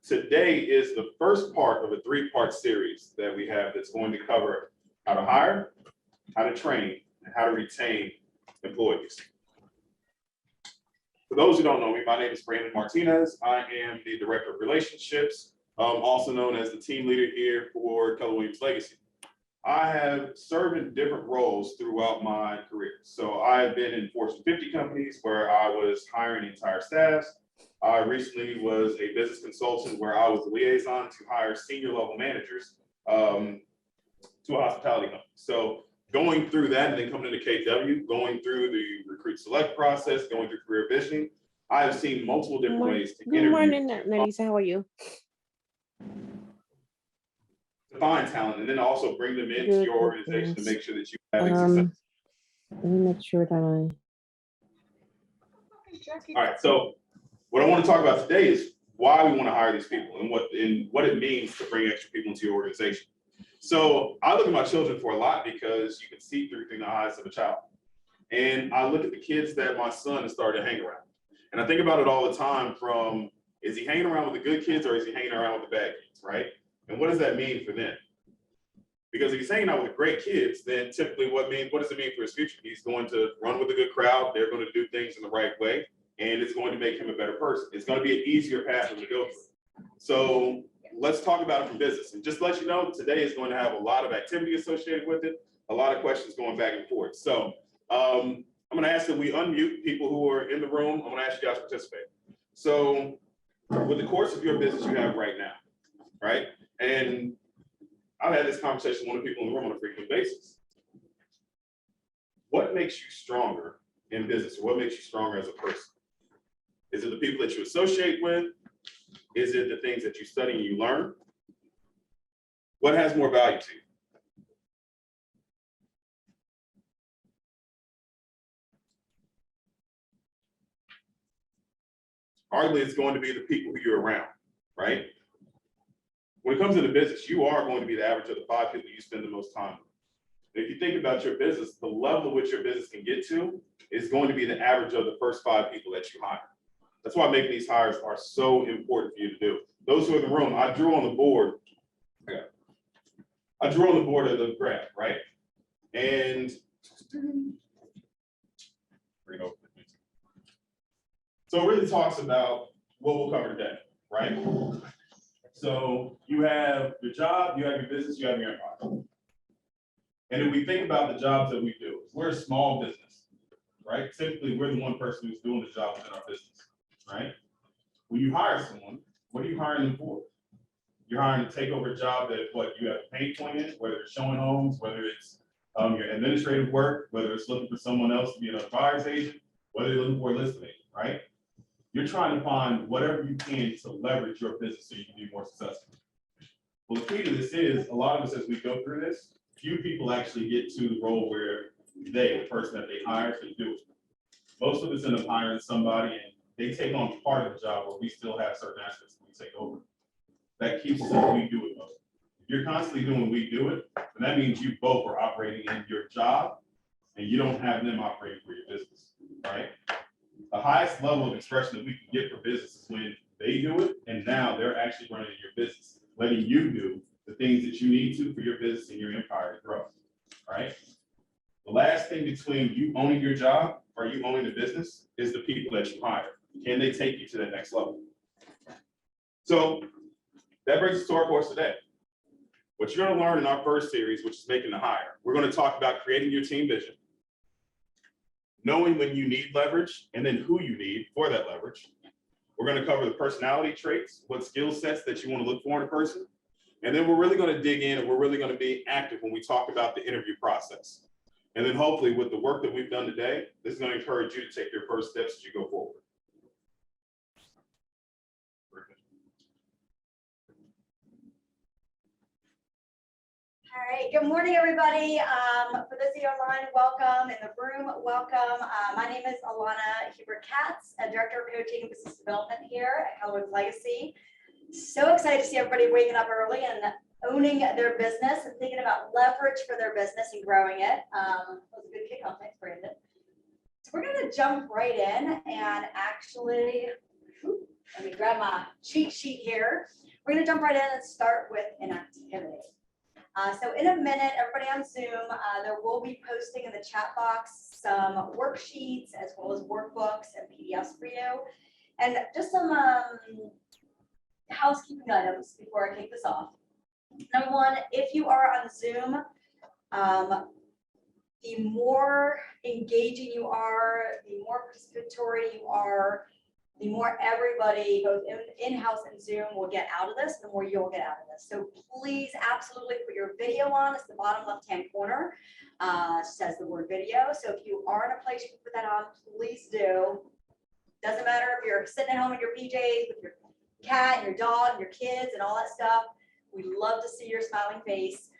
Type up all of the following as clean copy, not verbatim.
today is the first part of a 3-part series that we have that's going to cover how to hire, how to train, and how to retain employees. For those who don't know me, my name is Brandon Martinez. I am the Director of Relationships, also known as the team leader here for Keller Williams Legacy. I have served in different roles throughout my career. So I've been in Fortune 50 companies where I was hiring entire staffs. I recently was a business consultant where I was the liaison to hire senior level managers to a hospitality company. So going through that and then coming into KW, going through the recruit select process, going through career visioning, I have seen multiple different ways to interview. Good morning, Narisa. How are you? To find talent and then also bring them into your organization to make sure that you have success. Let me make sure that All right, so what I want to talk about today is why we want to hire these people and what it means to bring extra people into your organization. So I look at my children for a lot because you can see through the eyes of a child. And I look at the kids that my son has started to hang around. And I think about it all the time from, is he hanging around with the good kids or is he hanging around with the bad kids, right? And what does that mean for them? Because if he's hanging out with great kids, then typically what does it mean for his future? He's going to run with a good crowd. They're going to do things in the right way. And it's going to make him a better person. It's going to be an easier path for him to go through. So let's talk about it from business. And just to let you know, today is going to have a lot of activity associated with it, a lot of questions going back and forth. So I'm going to ask that we unmute people who are in the room. I'm going to ask you guys to participate. So with the course of your business you have right now, right? And I've had this conversation with one of the people in the room on a frequent basis. What makes you stronger in business? Or what makes you stronger as a person? Is it the people that you associate with? Is it the things that you study and you learn? What has more value to you? Arguably, it's going to be the people who you're around, right? When it comes to the business, you are going to be the average of the 5 people you spend the most time with. If you think about your business, the level at which your business can get to is going to be the average of the first 5 people that you hire. That's why making these hires are so important for you to do. Those who are in the room, I drew on the board. I drew on the board of the graph, right? And so it really talks about what we'll cover today, right? So you have your job, you have your business, you have your empire. And if we think about the jobs that we do, we're a small business, right? Typically, we're the one person who's doing the job within our business, right? When you hire someone, what are you hiring them for? You're hiring to take over a job that you have a pain point in, whether it's showing homes, whether it's your administrative work, whether it's looking for someone else to be an buyer's agent, whether you're looking for a listing agent, right? You're trying to find whatever you can to leverage your business so you can be more successful. Well, the key to this is a lot of us, as we go through this, few people actually get to the role where the person that they hire can do it. Most of us end up hiring somebody and they take on part of the job where we still have certain aspects that we take over. That keeps us in we do it mode. If you're constantly doing we do it, then that means you both are operating in your job and you don't have them operating for your business, right? The highest level of expression that we can get for business is when they do it and now they're actually running your business, letting you do the things that you need to for your business and your empire to grow, right? The last thing between you owning your job or you owning the business is the people that you hire. Can they take you to that next level? So that brings us to our course today. What you're going to learn in our first series, which is making the hire, we're going to talk about creating your team vision, knowing when you need leverage, and then who you need for that leverage. We're going to cover the personality traits, what skill sets that you want to look for in a person. And then we're really going to dig in and we're really going to be active when we talk about the interview process. And then hopefully with the work that we've done today, this is going to encourage you to take your first steps as you go forward. All right, good morning, everybody. For those of you online, welcome. In the room, welcome. My name is Alana Huber-Katz, a Director of Coaching and Business Development here at Keller Williams Legacy. So excited to see everybody waking up early and owning their business and thinking about leverage for their business and growing it. That was a good kickoff. Thanks, Brandon. So we're going to jump right in and actually Let me grab my cheat sheet here. We're gonna jump right in and start with inactivity. So in a minute, everybody on Zoom, there will be posting in the chat box some worksheets as well as workbooks and PDFs for you. And just some housekeeping items before I kick this off. Number one, if you are on Zoom, the more engaging you are, the more participatory you are, the more everybody, both in-house and Zoom, will get out of this, the more you'll get out of this. So please absolutely put your video on. It's the bottom left-hand corner. Says the word video. So if you are in a place you can put that on, please do. Doesn't matter if you're sitting at home in your PJs with your cat and your dog and your kids and all that stuff. We love to see your smiling face.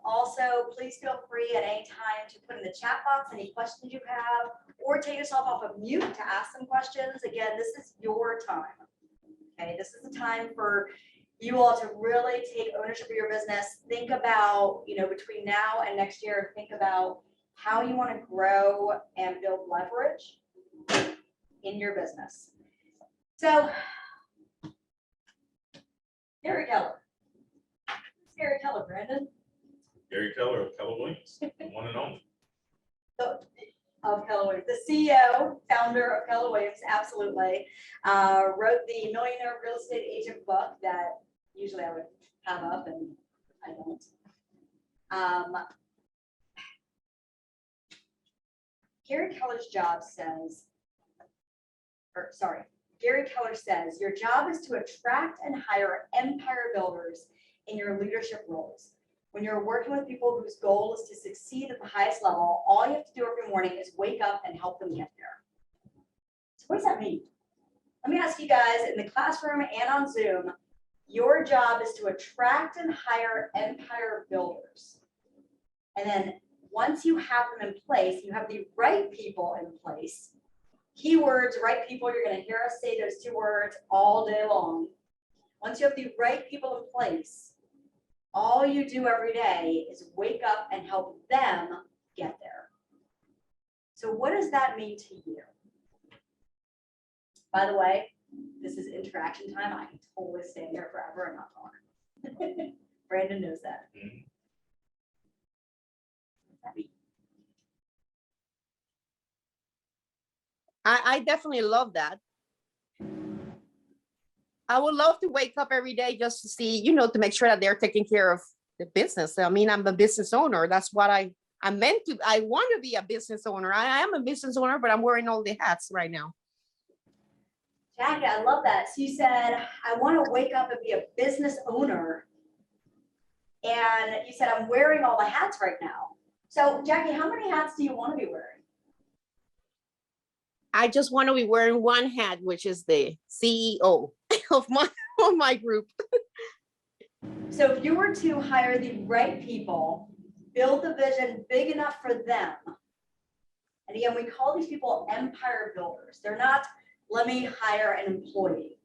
Also, please feel free at any time to put in the chat box any questions you have, or take yourself off of mute to ask some questions. Again, this is your time. Okay, this is the time for you all to really take ownership of your business. Think about, between now and next year, think about how you want to grow and build leverage in your business. So, Gary Keller. Who's Gary Keller, Brandon? Gary Keller of Keller Williams, one and only. Of Keller Williams, the CEO, founder of Keller Williams, absolutely, wrote the Millionaire Real Estate Agent book that usually I would have up and I don't. Gary Keller's job says, Gary Keller says, your job is to attract and hire empire builders in your leadership roles. When you're working with people whose goal is to succeed at the highest level, all you have to do every morning is wake up and help them get there. So what does that mean? Let me ask you guys in the classroom and on Zoom, your job is to attract and hire empire builders. And then once you have them in place, you have the right people in place. Keywords, right people, you're going to hear us say those two words all day long. Once you have the right people in place, all you do every day is wake up and help them get there. So what does that mean to you? By the way, this is interaction time. I can totally stay here forever and not talk. Brandon knows that. What does that mean? I definitely love that. I would love to wake up every day just to see, to make sure that they're taking care of the business. I mean, I'm a business owner. That's what I'm meant to. I want to be a business owner. I am a business owner, but I'm wearing all the hats right now. Jackie, I love that. So you said, I want to wake up and be a business owner. And you said, I'm wearing all the hats right now. So Jackie, how many hats do you want to be wearing? I just want to be wearing one hat, which is the CEO of my group. So if you were to hire the right people, build the vision big enough for them. And again, we call these people empire builders. They're not, let me hire an employee.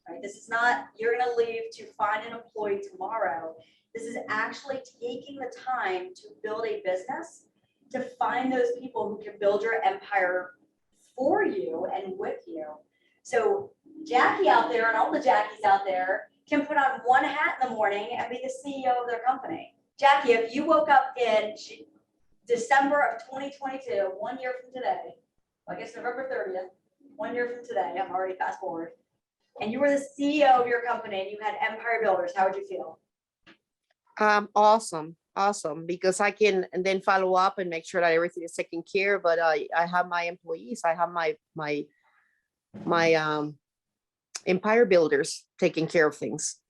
Right? This is not, you're going to leave to find an employee tomorrow. This is actually taking the time to build a business, to find those people who can build your empire for you and with you. So Jackie out there and all the Jackies out there can put on one hat in the morning and be the CEO of their company. Jackie, if you woke up in December of 2022, 1 year from today, I guess November 30th, 1 year from today, I'm already fast forward, and you were the CEO of your company and you had empire builders, how would you feel? Awesome, because I can and then follow up and make sure that everything is taken care of. But I have my employees, I have my empire builders taking care of things.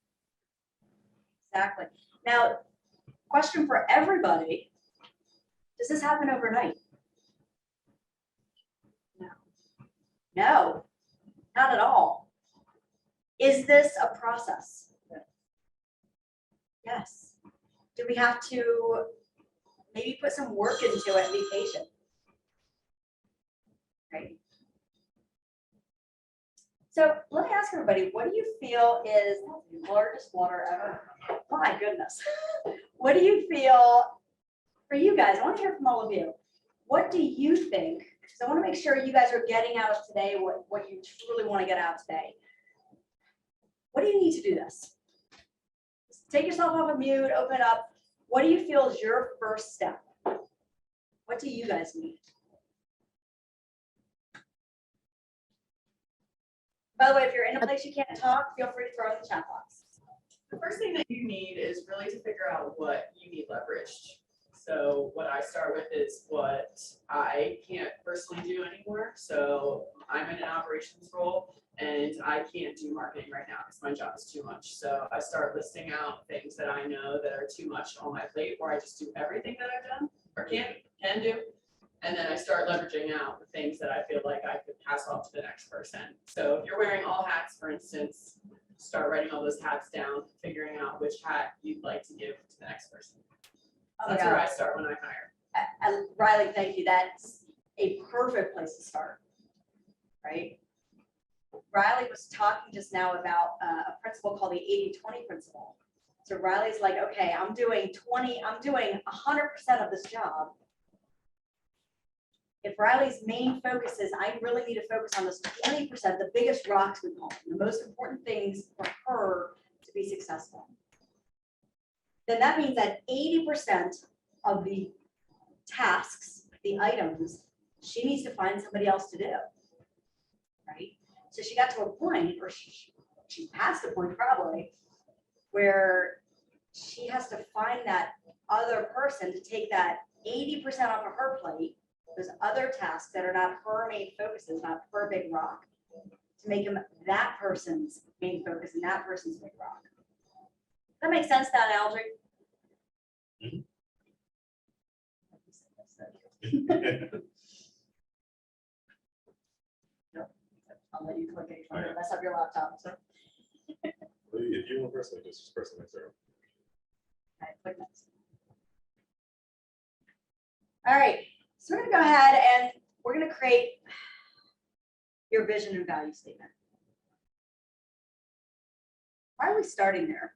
Exactly. Now, question for everybody, does this happen overnight? No, not at all. Is this a process? Yes. Do we have to maybe put some work into it and be patient? Right. So let me ask everybody, what do you feel is the largest water ever? My goodness. What do you feel, for you guys, I want to hear from all of you. What do you think So I want to make sure you guys are getting out of today what you truly want to get out today. What do you need to do this? Take yourself off of mute, open it up. What do you feel is your first step? What do you guys need? By the way, if you're in a place you can't talk, feel free to throw it in the chat box. The first thing that you need is really to figure out what you need leveraged. So what I start with is what I can't personally do anymore. So I'm in an operations role and I can't do marketing right now because my job is too much. So I start listing out things that I know that are too much on my plate, where I just do everything that I've done or can do. And then I start leveraging out the things that I feel like I could pass off to the next person. So if you're wearing all hats, for instance, start writing all those hats down, figuring out which hat you'd like to give to the next person. Oh, That's where I start when I hire. Riley, thank you. That's a perfect place to start, right? Riley was talking just now about a principle called the 80-20 principle. So Riley's like, okay, I'm doing 100% of this job. If Riley's main focus is, I really need to focus on this 20%, the biggest rocks we call them, the most important things for her to be successful, then that means that 80% of the tasks, the items, she needs to find somebody else to do, right? So she got to a point, or she passed a point probably, where she has to find that other person to take that 80% off of her plate, those other tasks that are not her main focuses, not her big rock, to make them that person's main focus and that person's big rock. That makes sense, that analogy? I'll let you click it. You mess up your laptop. So. If you want personally, just press the next arrow. Okay, click next. All right, so we're gonna go ahead and we're gonna create your vision and value statement. Why are we starting there?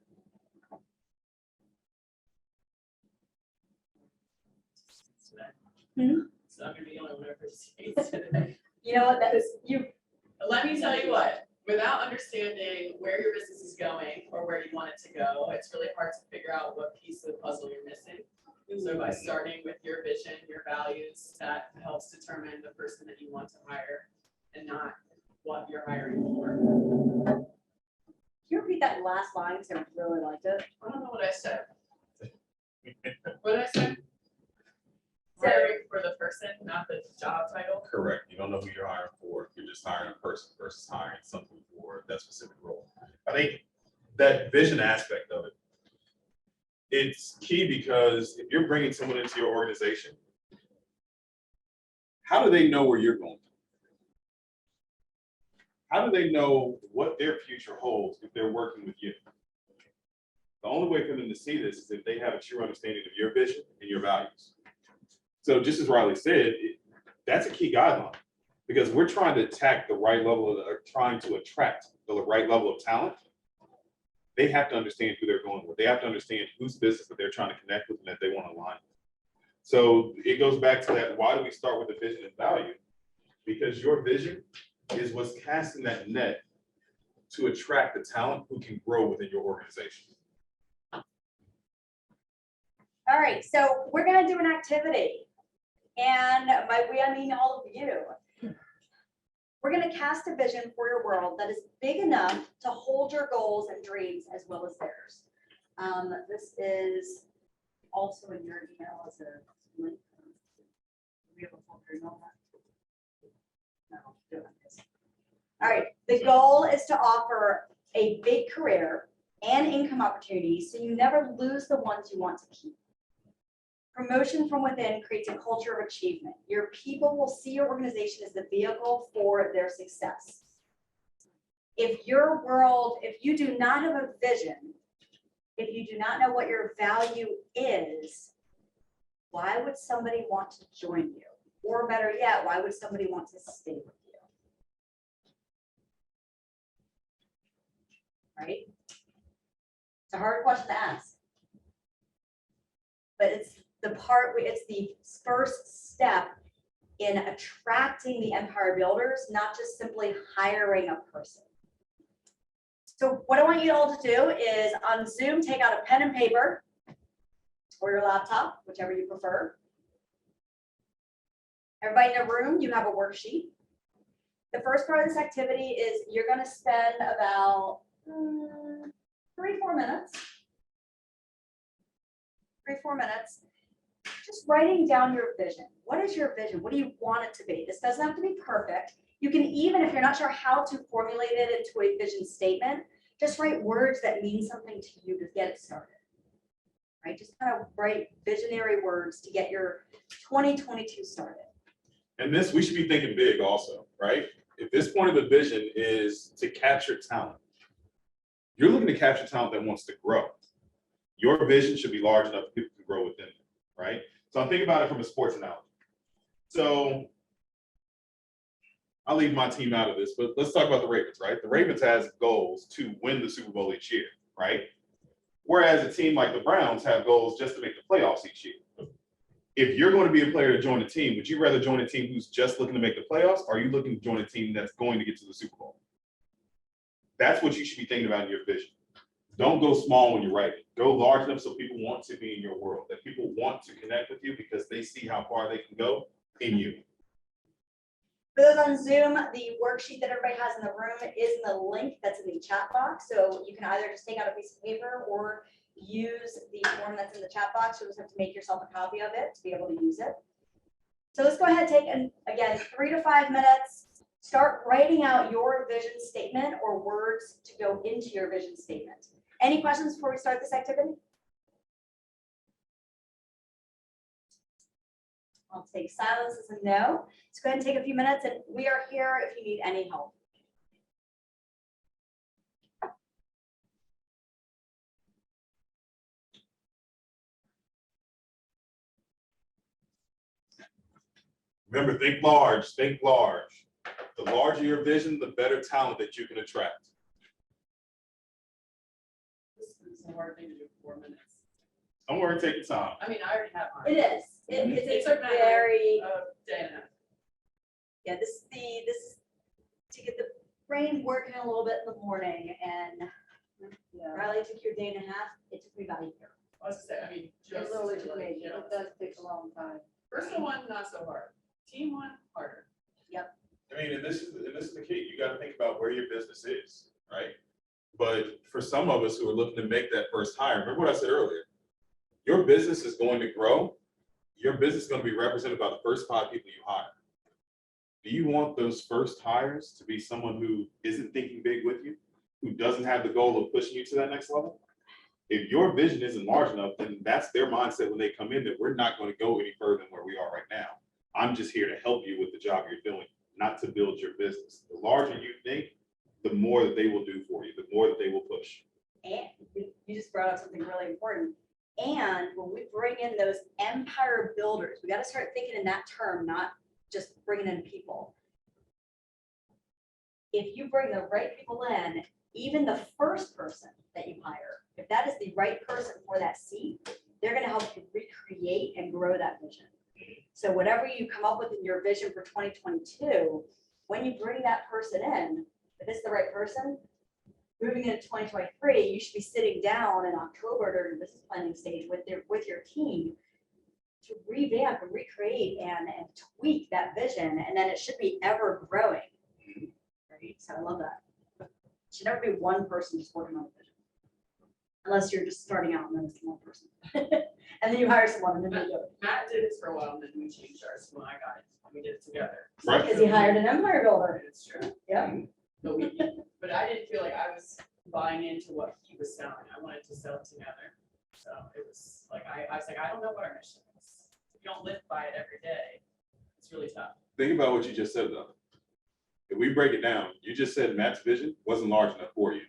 So I'm gonna be the only one who participates today. You know what, that is, Let me tell you what, without understanding where your business is going or where you want it to go, it's really hard to figure out what piece of the puzzle you're missing. So by starting with your vision, your values, that helps determine the person that you want to hire and not what you're hiring for. can you repeat that last line, because I really liked it. I don't know what I said. What did I say? So- Hiring for the person, not the job title. Correct. You don't know who you're hiring for. You're just hiring a person versus hiring something for that specific role. I think that vision aspect of it, it's key because if you're bringing someone into your organization, how do they know where you're going? How do they know what their future holds if they're working with you? The only way for them to see this is if they have a true understanding of your vision and your values. So just as Riley said, that's a key guideline because we're trying to attack the right level of, or trying to attract the right level of talent. They have to understand who they're going with. They have to understand whose business that they're trying to connect with and that they want to align with. So it goes back to that, why do we start with the vision and value? Because your vision is what's casting that net to attract the talent who can grow within your organization. All right, so we're gonna do an activity. And by we, I mean all of you. We're gonna cast a vision for your world that is big enough to hold your goals and dreams as well as theirs. This is also in your email as a link. We have a folder and all that. No, do it like this. All right, the goal is to offer a big career and income opportunities so you never lose the ones you want to keep. Promotion from within creates a culture of achievement. Your people will see your organization as the vehicle for their success. If your world, if you do not have a vision, if you do not know what your value is, why would somebody want to join you? Or better yet, why would somebody want to stay with you? Right? It's a hard question to ask. But it's the part where it's the first step in attracting the empire builders, not just simply hiring a person. So what I want you all to do is on Zoom, take out a pen and paper or your laptop, whichever you prefer. Everybody in the room, you have a worksheet. The first part of this activity is you're going to spend about 3-4 minutes. 3-4 minutes. Just writing down your vision. What is your vision? What do you want it to be? This doesn't have to be perfect. You can even, if you're not sure how to formulate it into a vision statement, just write words that mean something to you to get it started. Right? Just kind of write visionary words to get your 2022 started. And this, we should be thinking big also, right? If this point of the vision is to capture talent, you're looking to capture talent that wants to grow. Your vision should be large enough for people to grow within it, right? So I'm thinking about it from a sports analogy. So I'll leave my team out of this, but let's talk about the Ravens, right? The Ravens has goals to win the Super Bowl each year, right? Whereas a team like the Browns have goals just to make the playoffs each year. If you're going to be a player to join a team, would you rather join a team who's just looking to make the playoffs, or are you looking to join a team that's going to get to the Super Bowl? That's what you should be thinking about in your vision. Don't go small when you're writing. Go large enough so people want to be in your world, that people want to connect with you because they see how far they can go in you. For those on Zoom, the worksheet that everybody has in the room is in the link that's in the chat box. So you can either just take out a piece of paper or use the form that's in the chat box. You'll just have to make yourself a copy of it to be able to use it. So let's go ahead and take, again, 3 to 5 minutes. Start writing out your vision statement or words to go into your vision statement. Any questions before we start this activity? I'll take silence as a no. Let's go ahead and take a few minutes, and we are here if you need any help. Remember, think large, think large. The larger your vision, the better talent that you can attract. This is a hard thing to do in 4 minutes. Don't worry, take your time. I mean, I already have mine. It is. It It's took a me very, a day and a half. yeah, this is to get the brain working a little bit in the morning, and Yeah. Riley took your day and a half. It took me about a year. I was gonna say, I mean, It just literally to, took like, me, you know, it does take a long time. personal one, not so hard. Team one, harder. I mean, and this is the key. You got to think about where your business is, right? But for some of us who are looking to make that first hire, remember what I said earlier, your business is going to grow. Your business is going to be represented by the first 5 people you hire. Do you want those first hires to be someone who isn't thinking big with you, who doesn't have the goal of pushing you to that next level? If your vision isn't large enough, then that's their mindset when they come in, that we're not going to go any further than where we are right now. I'm just here to help you with the job you're doing, not to build your business. The larger you think, the more that they will do for you, the more that they will push. And you just brought up something really important. And when we bring in those empire builders, we got to start thinking in that term, not just bringing in people. If you bring the right people in, even the first person that you hire, if that is the right person for that seat, they're going to help you recreate and grow that vision. So whatever you come up with in your vision for 2022, when you bring that person in, if it's the right person, moving into 2023, you should be sitting down in October during the business planning stage with your team to revamp and recreate and tweak that vision, and then it should be ever growing. Right? So I love that. It should never be one person just working on the vision, unless you're just starting out and then it's one person, and then you hire someone and then they do it. Matt did his for a while, and then we changed ours when I got it. We did it together. Right. Because he hired an empire builder. It's true. Yeah. But I didn't feel like I was buying into what he was selling. I wanted to sell it together. So it was like, I was like, I don't know what our mission is. If you don't live by it every day, it's really tough. Think about what you just said, though. If we break it down, you just said Matt's vision wasn't large enough for you.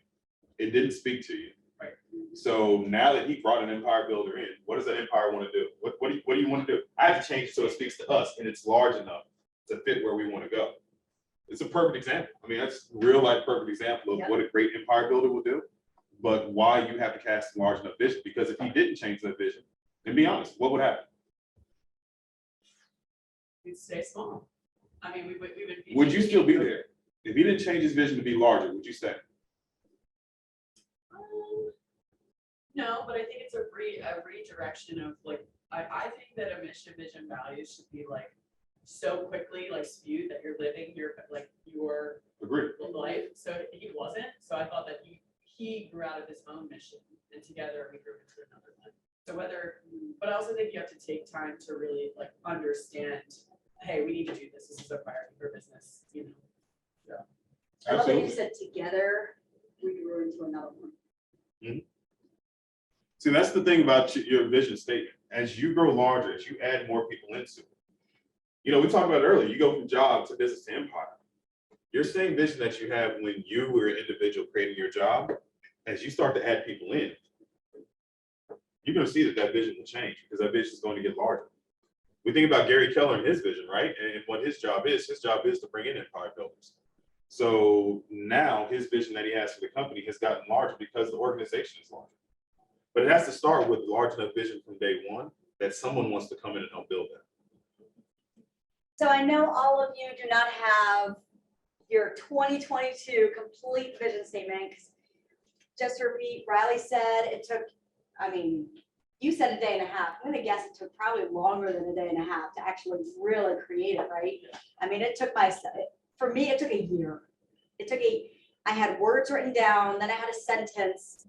It didn't speak to you. Right. So now that he brought an empire builder in, what does that empire want to do? What do you want to do? I have to change it so it speaks to us and it's large enough to fit where we want to go. It's a perfect example. I mean, that's real life perfect example of what a great empire builder will do, but why you have to cast a large enough vision. Because if he didn't change that vision, and be honest, what would happen? we'd stay small. I mean, we would be. Would you still be there? If he didn't change his vision to be larger, would you stay? No, but I think it's a redirection of like, I think that a mission, vision, values should be like so quickly like spewed that you're living your Agreed. life. So he wasn't. So I thought that he grew out of his own mission, and together we grew into another one. So but I also think you have to take time to really like understand, hey, we need to do this. This is a priority for business, you know. I love that you Absolutely. said together, we grew into another one. See, that's the thing about your vision statement. As you grow larger, as you add more people into it, you know, we talked about it earlier, you go from job to business to empire. Your same vision that you have when you were an individual creating your job, as you start to add people in, you're going to see that vision will change because that vision is going to get larger. We think about Gary Keller and his vision, right? And what his job is to bring in empire builders. So now his vision that he has for the company has gotten larger because the organization is larger. But it has to start with a large enough vision from day one that someone wants to come in and help build that. So I know all of you do not have your 2022 complete vision statement. 'Cause just to repeat, Riley said it took, I mean, you said a day and a half. I'm gonna guess it took probably longer than a day and a half to actually really create it, right? I mean, for me, it took a year. I had words written down, then I had a sentence,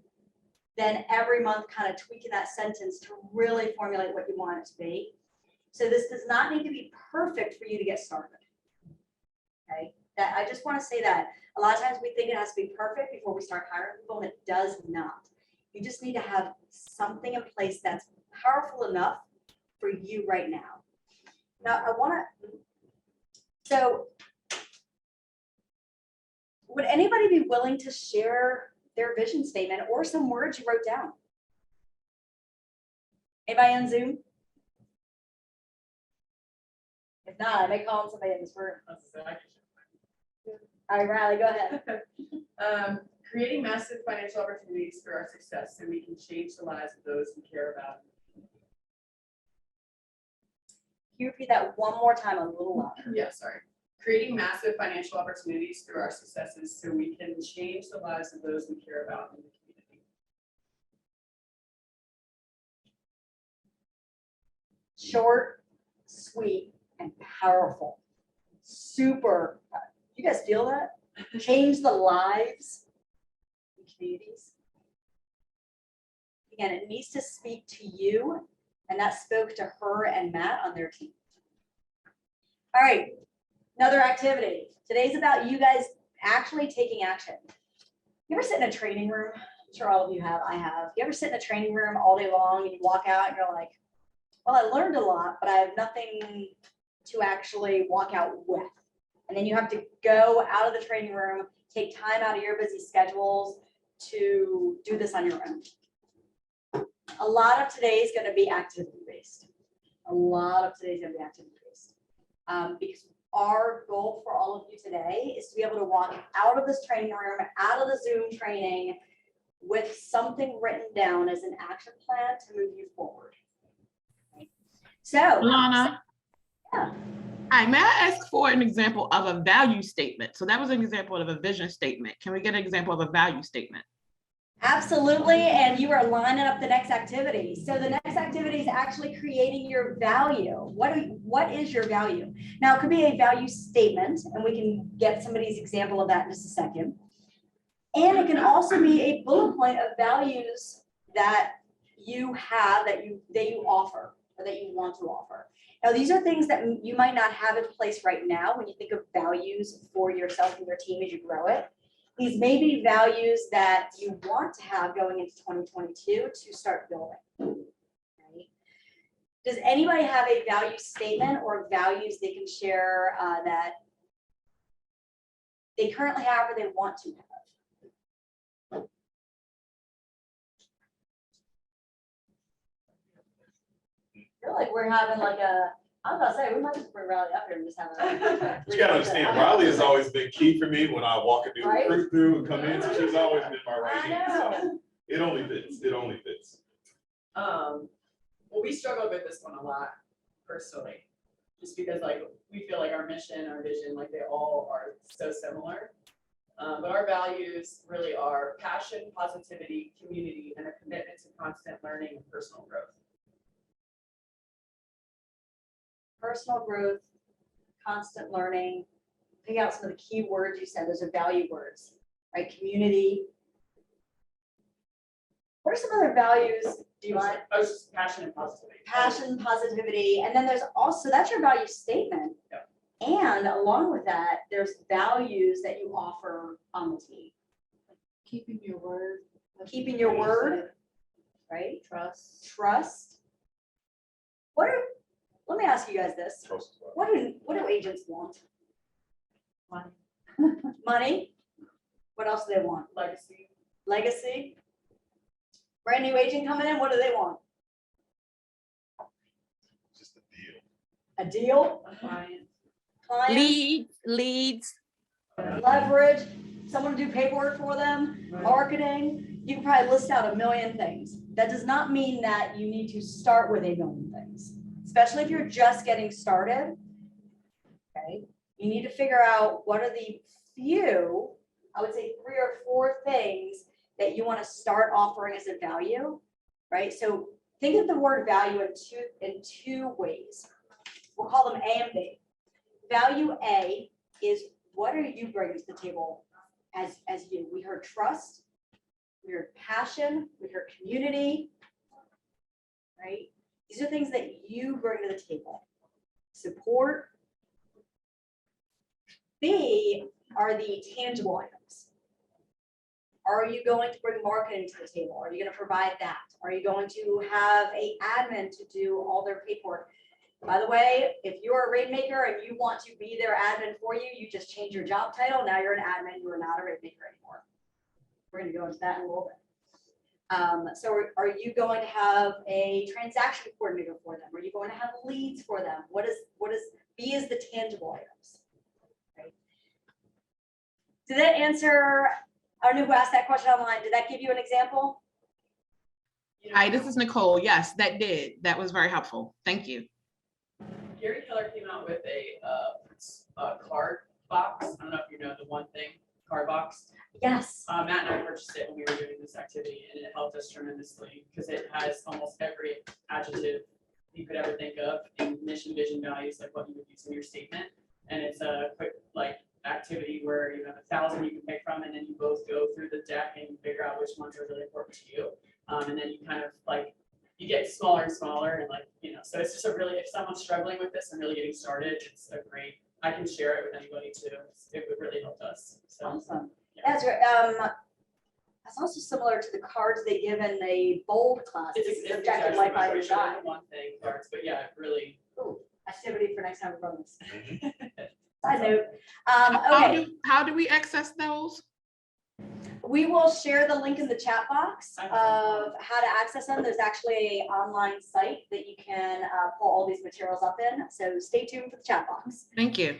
then every month kind of tweaking that sentence to really formulate what you want it to be. So this does not need to be perfect for you to get started. Okay, that I just want to say that a lot of times we think it has to be perfect before we start hiring people, and it does not. You just need to have something in place that's powerful enough for you right now. Now so would anybody be willing to share their vision statement or some words you wrote down? Anybody on Zoom? If not, I may call on somebody in this room. All right, Riley, go ahead. Creating massive financial opportunities through our success so we can change the lives of those we care about. Can you repeat that one more time a little louder? Yeah, sorry. Creating massive financial opportunities through our successes so we can change the lives of those we care about in the community. Short, sweet, and powerful. Super. You guys feel that? Change the lives in communities. Again, it needs to speak to you, and that spoke to her and Matt on their team. All right, another activity. Today's about you guys actually taking action. You ever sit in a training room? I'm sure all of you have, I have. You ever sit in a training room all day long and you walk out and you're like, well, I learned a lot, but I have nothing to actually walk out with. And then you have to go out of the training room, take time out of your busy schedules to do this on your own. A lot of today is going to be activity-based. Because our goal for all of you today is to be able to walk out of this training room, out of the Zoom training with something written down as an action plan to move you forward. So, Alana. Yeah. Hi, may I ask for an example of a value statement? So that was an example of a vision statement. Can we get an example of a value statement? absolutely, and you are lining up the next activity. So the next activity is actually creating your value. What is your value? Now, it could be a value statement, and we can get somebody's example of that in just a second. And it can also be a bullet point of values that you have, that you offer, or that you want to offer. Now, these are things that you might not have in place right now when you think of values for yourself and your team as you grow it. These may be values that you want to have going into 2022 to start building. Right? Does anybody have a value statement or values they can share that they currently have or they want to have? I feel like we're having like I was about to say, we might just bring Riley up here and just have a. You gotta understand, Riley has always been key for me when I walk a new Right? recruit through and come in, so she's always been my right I hand, so know. it only fits. Well, we struggled with this one a lot personally. just because like, we feel like our mission, our vision, like they all are so similar. But our values really are passion, positivity, community, and a commitment to constant learning and personal growth. Personal growth, constant learning. Pick out some of the key words you said. Those are value words, right? Community. What are some other values? Do you want? I was just passion and positivity. Passion, positivity, and then there's also, that's your value statement. Yep. And along with that, there's values that you offer on the team. Keeping your word. Keeping your word, right? Trust. Let me ask you guys this. Trust is What do agents want? Money. Money? What else do they want? Legacy. Legacy? Brand new agent coming in, what do they want? just a deal. A deal? A client. Clients? Leads. Leverage? Someone to do paperwork for them? Marketing? You can probably list out a million things. That does not mean that you need to start with a million things, especially if you're just getting started. Okay, you need to figure out what are the few, I would say 3 or 4 things that you want to start offering as a value, right? So think of the word value in two ways. We'll call them A and B. Value A is what are you bringing to the table as you? We heard trust, we heard passion, we heard community, right? These are things that you bring to the table. Support. B are the tangible items. Are you going to bring marketing to the table? Are you going to provide that? Are you going to have an admin to do all their paperwork? By the way, if you're a rainmaker and you want to be their admin for you, you just change your job title. Now you're an admin. You are not a rainmaker anymore. We're going to go into that in a little bit. So are you going to have a transaction coordinator for them? Are you going to have leads for them? What is B is the tangible items? Right? Did that answer? I don't know who asked that question online. Did that give you an example? You know, Hi, this is Nicole. Yes, that did. That was very helpful. Thank you. Gary Keller came out with a card box. I don't know if you know the one thing card box. Yes. Matt and I purchased it when we were doing this activity, and it helped us tremendously because it has almost every adjective you could ever think of in mission, vision, values, like what you would use in your statement. And it's a quick activity where you have 1,000 you can pick from, and then you both go through the deck and figure out which ones are really important to you. And then you kind of you get smaller and smaller, and so it's just if someone's struggling with this and really getting started, it's a great. I can share it with anybody too. It would really help us. So. Awesome. Yeah. That's right. That's also similar to the cards they give in the bold class. It's Objective Life by Design. One thing cards, but yeah, it really. Ooh, activity for next time we run this. Mm-hmm. Side note. Okay, How do we access those? we will share the link in the chat box of how to access them. There's actually an online site that you can pull all these materials up in. So stay tuned for the chat box. Thank you.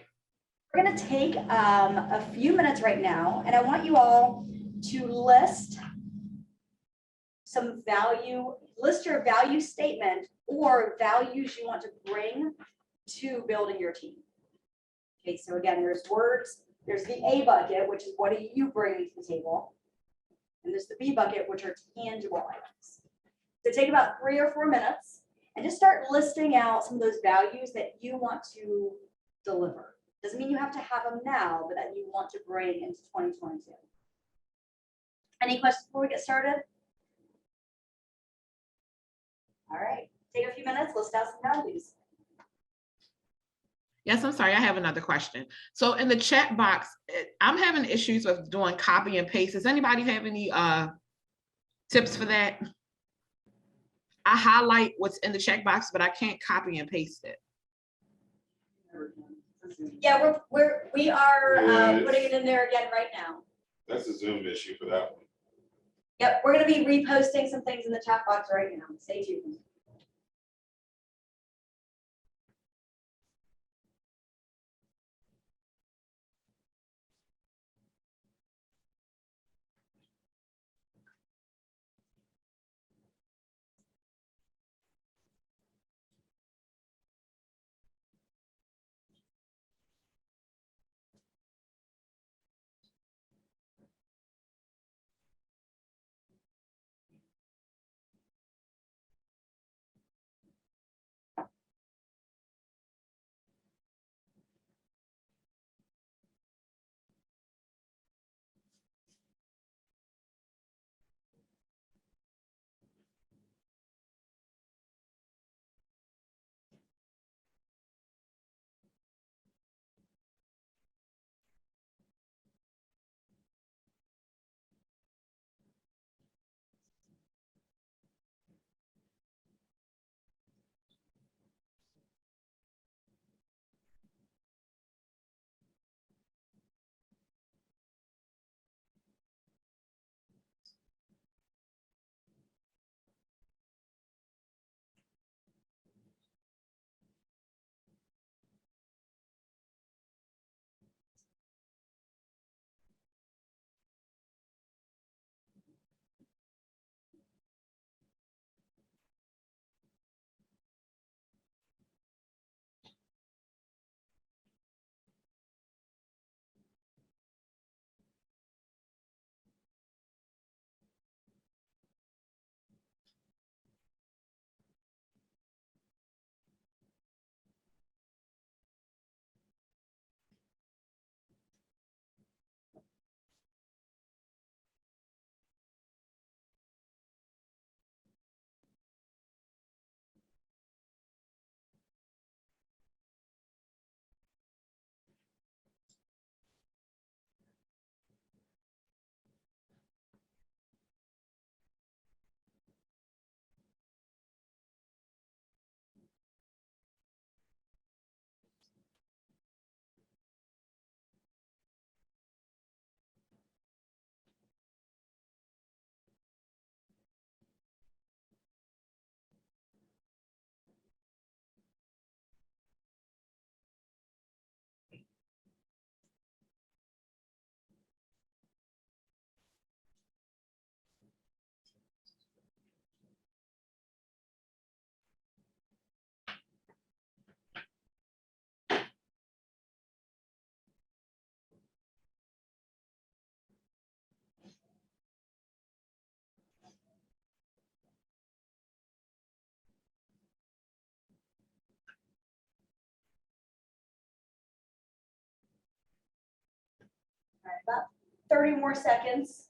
We're going to take a few minutes right now, and I want you all to list your value statement or values you want to bring to building your team. Okay, so again, there's words, there's the A bucket, which is what are you bringing to the table? And there's the B bucket, which are tangible items. So take about 3 or 4 minutes and just start listing out some of those values that you want to deliver. Doesn't mean you have to have them now, but that you want to bring into 2022. Any questions before we get started? All right, take a few minutes, list out some values. Yes, I'm sorry. I have another question. So in the chat box, I'm having issues with doing copy and paste. Does anybody have any tips for that? I highlight what's in the check box, but I can't copy and paste it. Yeah, we are Yes. putting it in there again right now. That's a Zoom issue for that one. Yep, we're gonna be reposting some things in the chat box right now. Stay tuned. About 30 more seconds.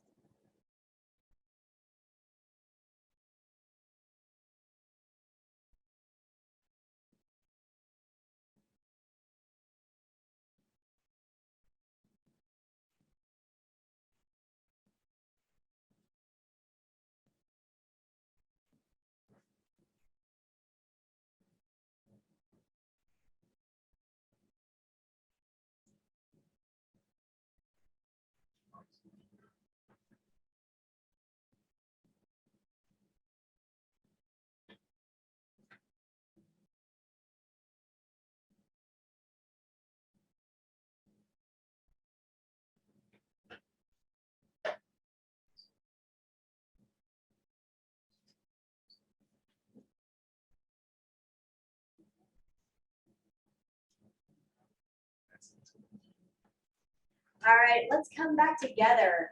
All right, let's come back together.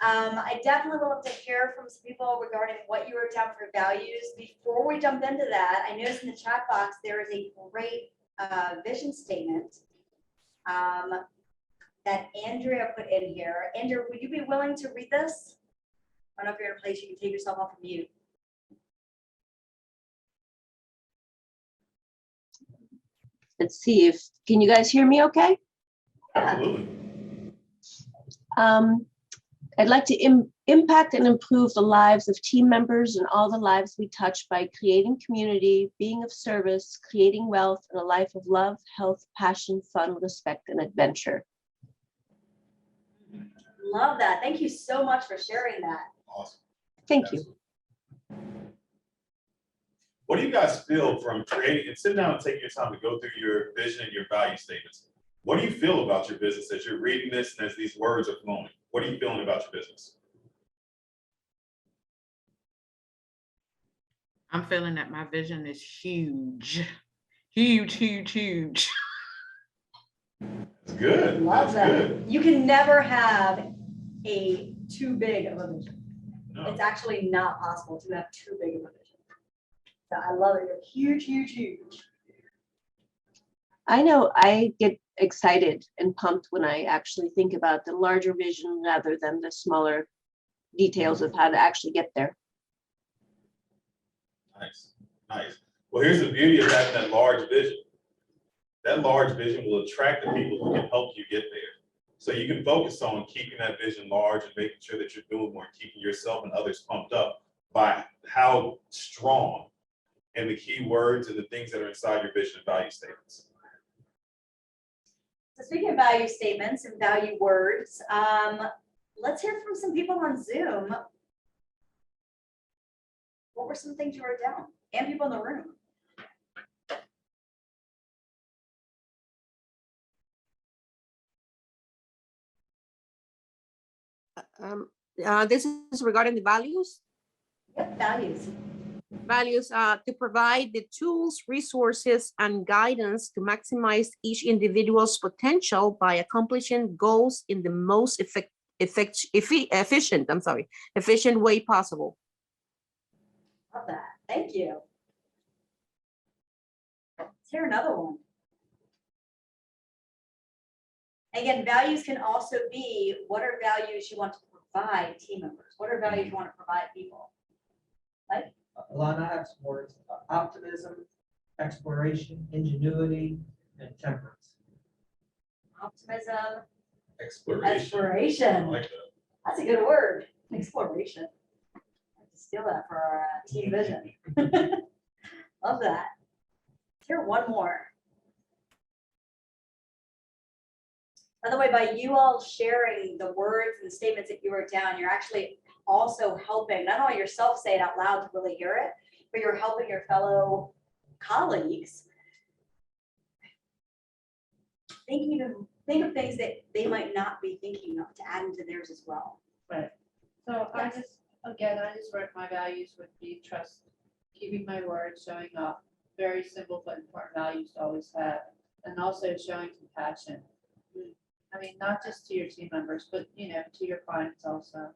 I definitely would love to hear from some people regarding what you wrote down for values. Before we jump into that, I noticed in the chat box, there is a great vision statement that Andrea put in here. Andrea, would you be willing to read this? I don't know if you're in a place you can take yourself off of mute. Let's see if, can you guys hear me okay? Absolutely. I'd like to impact and improve the lives of team members and all the lives we touch by creating community, being of service, creating wealth, and a life of love, health, passion, fun, respect, and adventure. Love that. Thank you so much for sharing that. Awesome. Thank you. Absolutely. What do you guys feel from creating and sit down and take your time to go through your vision and your value statements? What do you feel about your business as you're reading this and as these words are flowing? What are you feeling about your business? I'm feeling that my vision is huge, huge, huge, huge. It's good. Love That's that. good. You can never have a too big of a vision. No. It's actually not possible to have too big of a vision. So I love it. You're huge, huge, huge. I know I get excited and pumped when I actually think about the larger vision rather than the smaller details of how to actually get there. Nice, nice. Well, here's the beauty of having that large vision. That large vision will attract the people who can help you get there. So you can focus on keeping that vision large and making sure that you're doing more, keeping yourself and others pumped up by how strong and the key words and the things that are inside your vision and value statements. So speaking of value statements and value words, let's hear from some people on Zoom. What were some things you wrote down? And people in the room. This is regarding the values. Yep, values. Values to provide the tools, resources, and guidance to maximize each individual's potential by accomplishing goals in the most efficient way possible. Love that. Thank you. Let's hear another one. Again, values can also be, what are values you want to provide team members? What are values you want to provide people? Right? Alana, I have some words: optimism, exploration, ingenuity, and temperance. Optimism, Exploration. I exploration. like that. That's a good word. Exploration. I have to steal that for our team vision. Love that. Here, one more. By the way, by you all sharing the words and the statements that you wrote down, you're actually also helping not only yourself say it out loud to really hear it, but you're helping your fellow colleagues think of things that they might not be thinking of to add into theirs as well. Right. So I just wrote my values would be trust, keeping my word, showing up, very simple but important values to always have, and also showing compassion. I mean, not just to your team members, but to your clients also.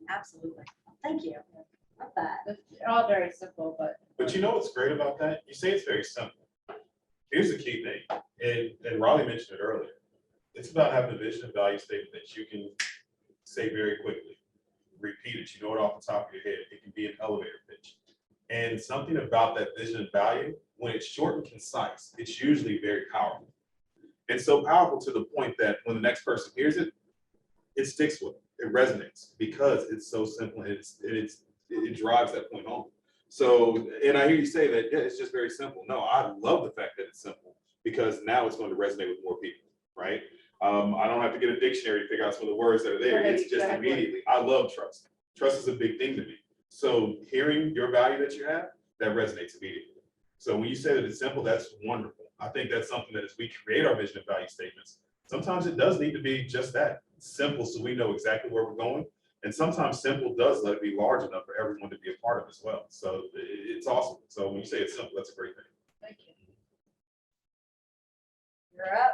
Absolutely. Thank you. Love that. They're all very simple, but. But you know what's great about that? You say it's very simple. Here's the key thing, and Raleigh mentioned it earlier. It's about having a vision and value statement that you can say very quickly, repeat it, you know it off the top of your head. It can be an elevator pitch. And something about that vision and value, when it's short and concise, it's usually very powerful. And so powerful to the point that when the next person hears it, it sticks with them, it resonates because it's so simple and it drives that point home. So, and I hear you say that, yeah, it's just very simple. No, I love the fact that it's simple because now it's going to resonate with more people, right? I don't have to get a dictionary to figure out some of the words that are there. It's just immediately. I love trust. Trust is a big thing to me. So hearing your value that you have, that resonates immediately. So when you say that it's simple, that's wonderful. I think that's something that as we create our vision and value statements, sometimes it does need to be just that, simple, so we know exactly where we're going. And sometimes simple does let it be large enough for everyone to be a part of as well. So it's awesome. So when you say it's simple, that's a great thing. Thank you. You're up.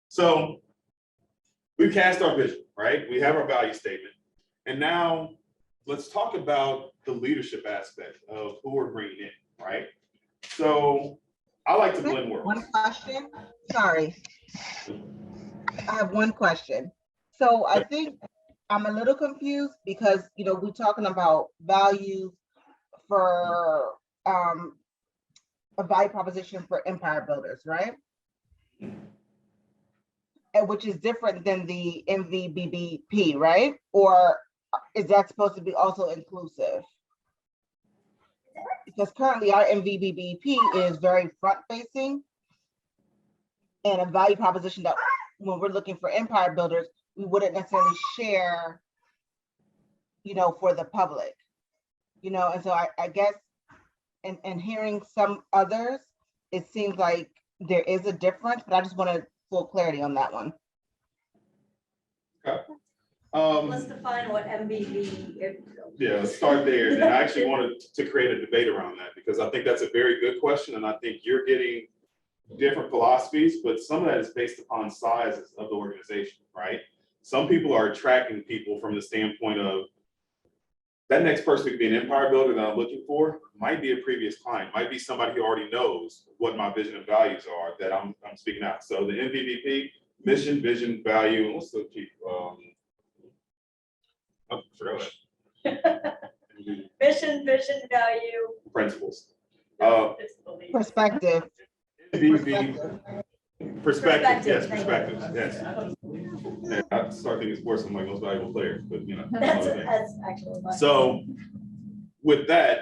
So we've cast our vision, right? We have our value statement. And now let's talk about the leadership aspect of who we're bringing in, right? So I like to blend worlds. One question, sorry. I have one question. So I think I'm a little confused because, you know, we're talking about values for a value proposition for empire builders, right? And which is different than the MVBBP, right? Or is that supposed to be also inclusive? Because currently our MVBBP is very front facing and a value proposition that when we're looking for empire builders, we wouldn't necessarily share, you know, for the public, you know, and so I guess, and hearing some others, it seems like there is a difference, but I just wanted full clarity on that one. Okay. Let's define what MBB is. Yeah, let's start there. And I actually wanted to create a debate around that because I think that's a very good question. And I think you're getting different philosophies, but some of that is based upon sizes of the organization, right? Some people are attracting people from the standpoint of that next person could be an empire builder that I'm looking for, might be a previous client, might be somebody who already knows what my vision and values are that I'm speaking out. So the MVVP, mission, vision, value, and what's the key? I forgot that. Mission, vision, value. Principles. It's the lead. Perspective. MVV, perspective, yes, Thank you. perspective, yes. Yeah, I start thinking sports, I'm like most valuable players, but you know. That's actually fun. So with that,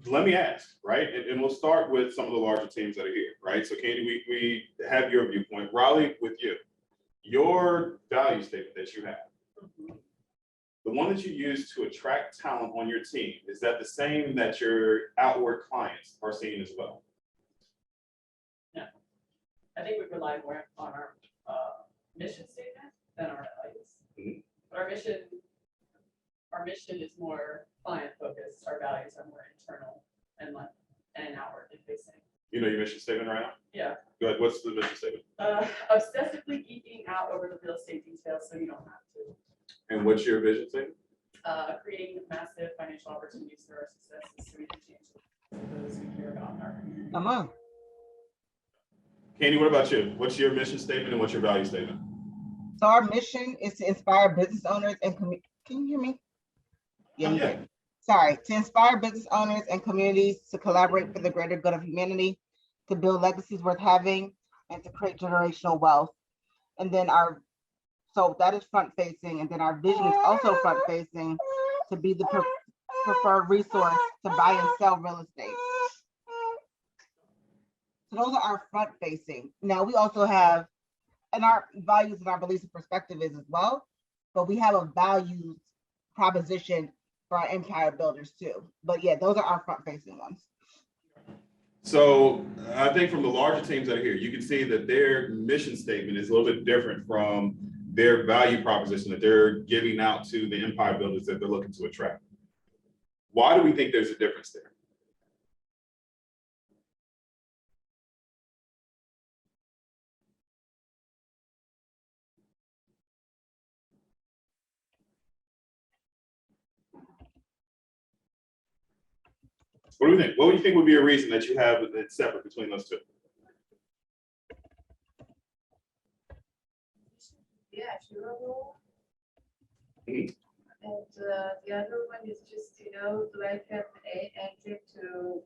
let me ask, right? And we'll start with some of the larger teams that are here, right? So Candy, we have your viewpoint. Raleigh, with you, your value statement that you have, the one that you use to attract talent on your team, is that the same that your outward clients are seeing as well? I think we rely more on our mission statement than our values. Mhm. But our mission is more client focused. Our values are more internal and outwardly facing. You know your mission statement right now? Yeah. Good. What's the mission statement? Obsessively geeking out over the real estate details so you don't have to. And what's your vision statement? Creating massive financial opportunities for our successes so we can change those we care about in our community. Come on. Candy, what about you? What's your mission statement and what's your value statement? So our mission is to inspire business owners and can you hear me? Yeah, you did. Sorry, to inspire business owners and communities to collaborate for the greater good of humanity, to build legacies worth having, and to create generational wealth. And then so that is front facing, and then our vision is also front facing to be the preferred resource to buy and sell real estate. So those are our front facing. Now we also have, and our values and our beliefs and perspective is as well, but we have a values proposition for our empire builders too. But yeah, those are our front facing ones. So I think from the larger teams that are here, you can see that their mission statement is a little bit different from their value proposition that they're giving out to the empire builders that they're looking to attract. Why do we think there's a difference there? What do you think? What would you think would be a reason that you have it separate between those two? Yeah, sure. Mhm. And the other one is just, like an engine to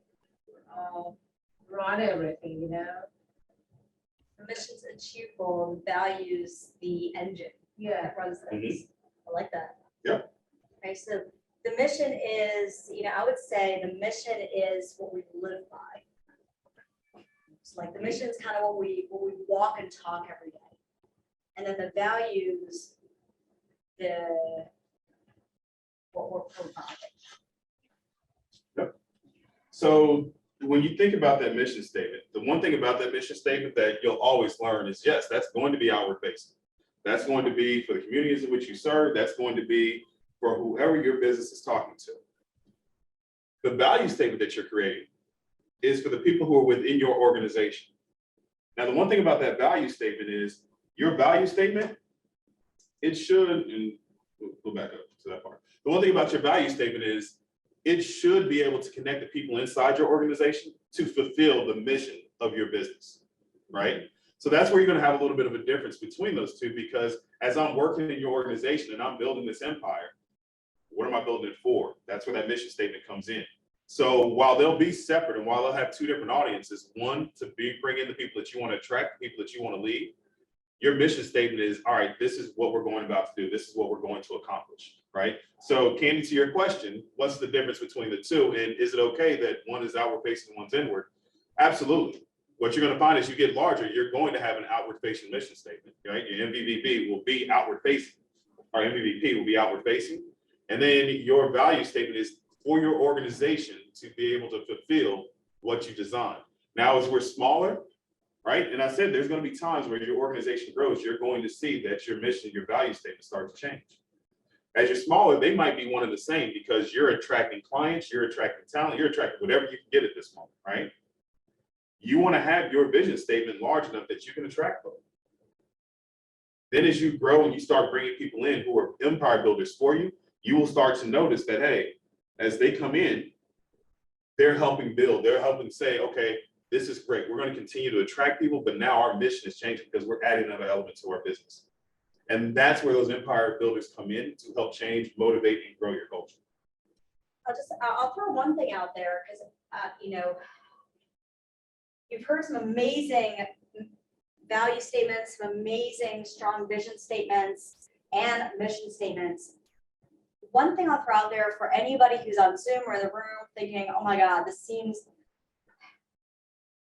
run everything, The mission's achievable and values the engine Yeah. that runs things. I like that. Yeah. Okay, so the mission is, I would say the mission is what we live by. It's like the mission is kind of what we walk and talk every day. And then the values, what we're providing. So when you think about that mission statement, the one thing about that mission statement that you'll always learn is, yes, that's going to be outward facing. That's going to be for the communities in which you serve. That's going to be for whoever your business is talking to. The value statement that you're creating is for the people who are within your organization. Now, the one thing about that value statement is your value statement, it should, and we'll go back up to that part. The one thing about your value statement is it should be able to connect the people inside your organization to fulfill the mission of your business, right? So that's where you're going to have a little bit of a difference between those two, because as I'm working in your organization and I'm building this empire, what am I building it for? That's where that mission statement comes in. So while they'll be separate and while they'll have two different audiences, one to bring in the people that you want to attract, the people that you want to lead, your mission statement is, all right, this is what we're going about to do. This is what we're going to accomplish, right? So Candy, to your question, what's the difference between the two? And is it okay that one is outward facing and one's inward? Absolutely. What you're going to find is you get larger, you're going to have an outward facing mission statement, right? Your MVVP will be outward facing, or MVVP will be outward facing. And then your value statement is for your organization to be able to fulfill what you designed. Now, as we're smaller, right? And I said, there's going to be times where your organization grows, you're going to see that your mission, your value statement starts to change. As you're smaller, they might be one and the same because you're attracting clients, you're attracting talent, you're attracting whatever you can get at this moment, right? You want to have your vision statement large enough that you can attract them. Then as you grow and you start bringing people in who are empire builders for you, you will start to notice that, hey, as they come in, they're helping build, they're helping say, okay, this is great. We're going to continue to attract people, but now our mission is changing because we're adding another element to our business. And that's where those empire builders come in to help change, motivate, and grow your culture. I'll throw one thing out there because, you've heard some amazing value statements, some amazing strong vision statements and mission statements. One thing I'll throw out there for anybody who's on Zoom or in the room thinking, oh my God, this seems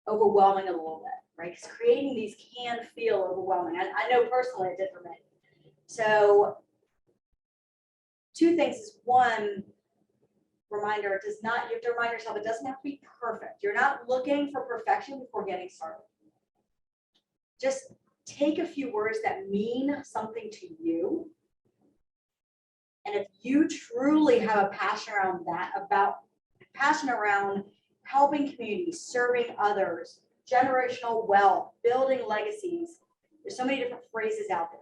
overwhelming a little bit, right? Because creating these can feel overwhelming. I know personally it did for me. So two things is one, reminder, it does not, you have to remind yourself, it doesn't have to be perfect. You're not looking for perfection before getting started. Just take a few words that mean something to you. And if you truly have a passion around that, passion around helping communities, serving others, generational wealth, building legacies, there's so many different phrases out there.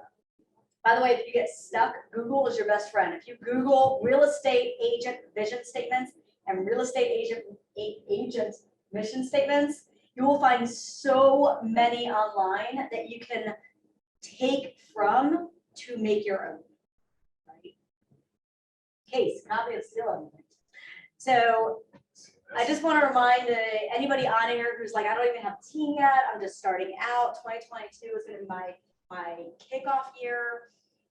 By the way, if you get stuck, Google is your best friend. If you Google real estate agent vision statements and real estate agent mission statements, you will find so many online that you can take from to make your own. Right? Case, copy of steal everything. So I just want to remind anybody on here who's like, I don't even have a team yet. I'm just starting out. 2022 is going to be my kickoff year.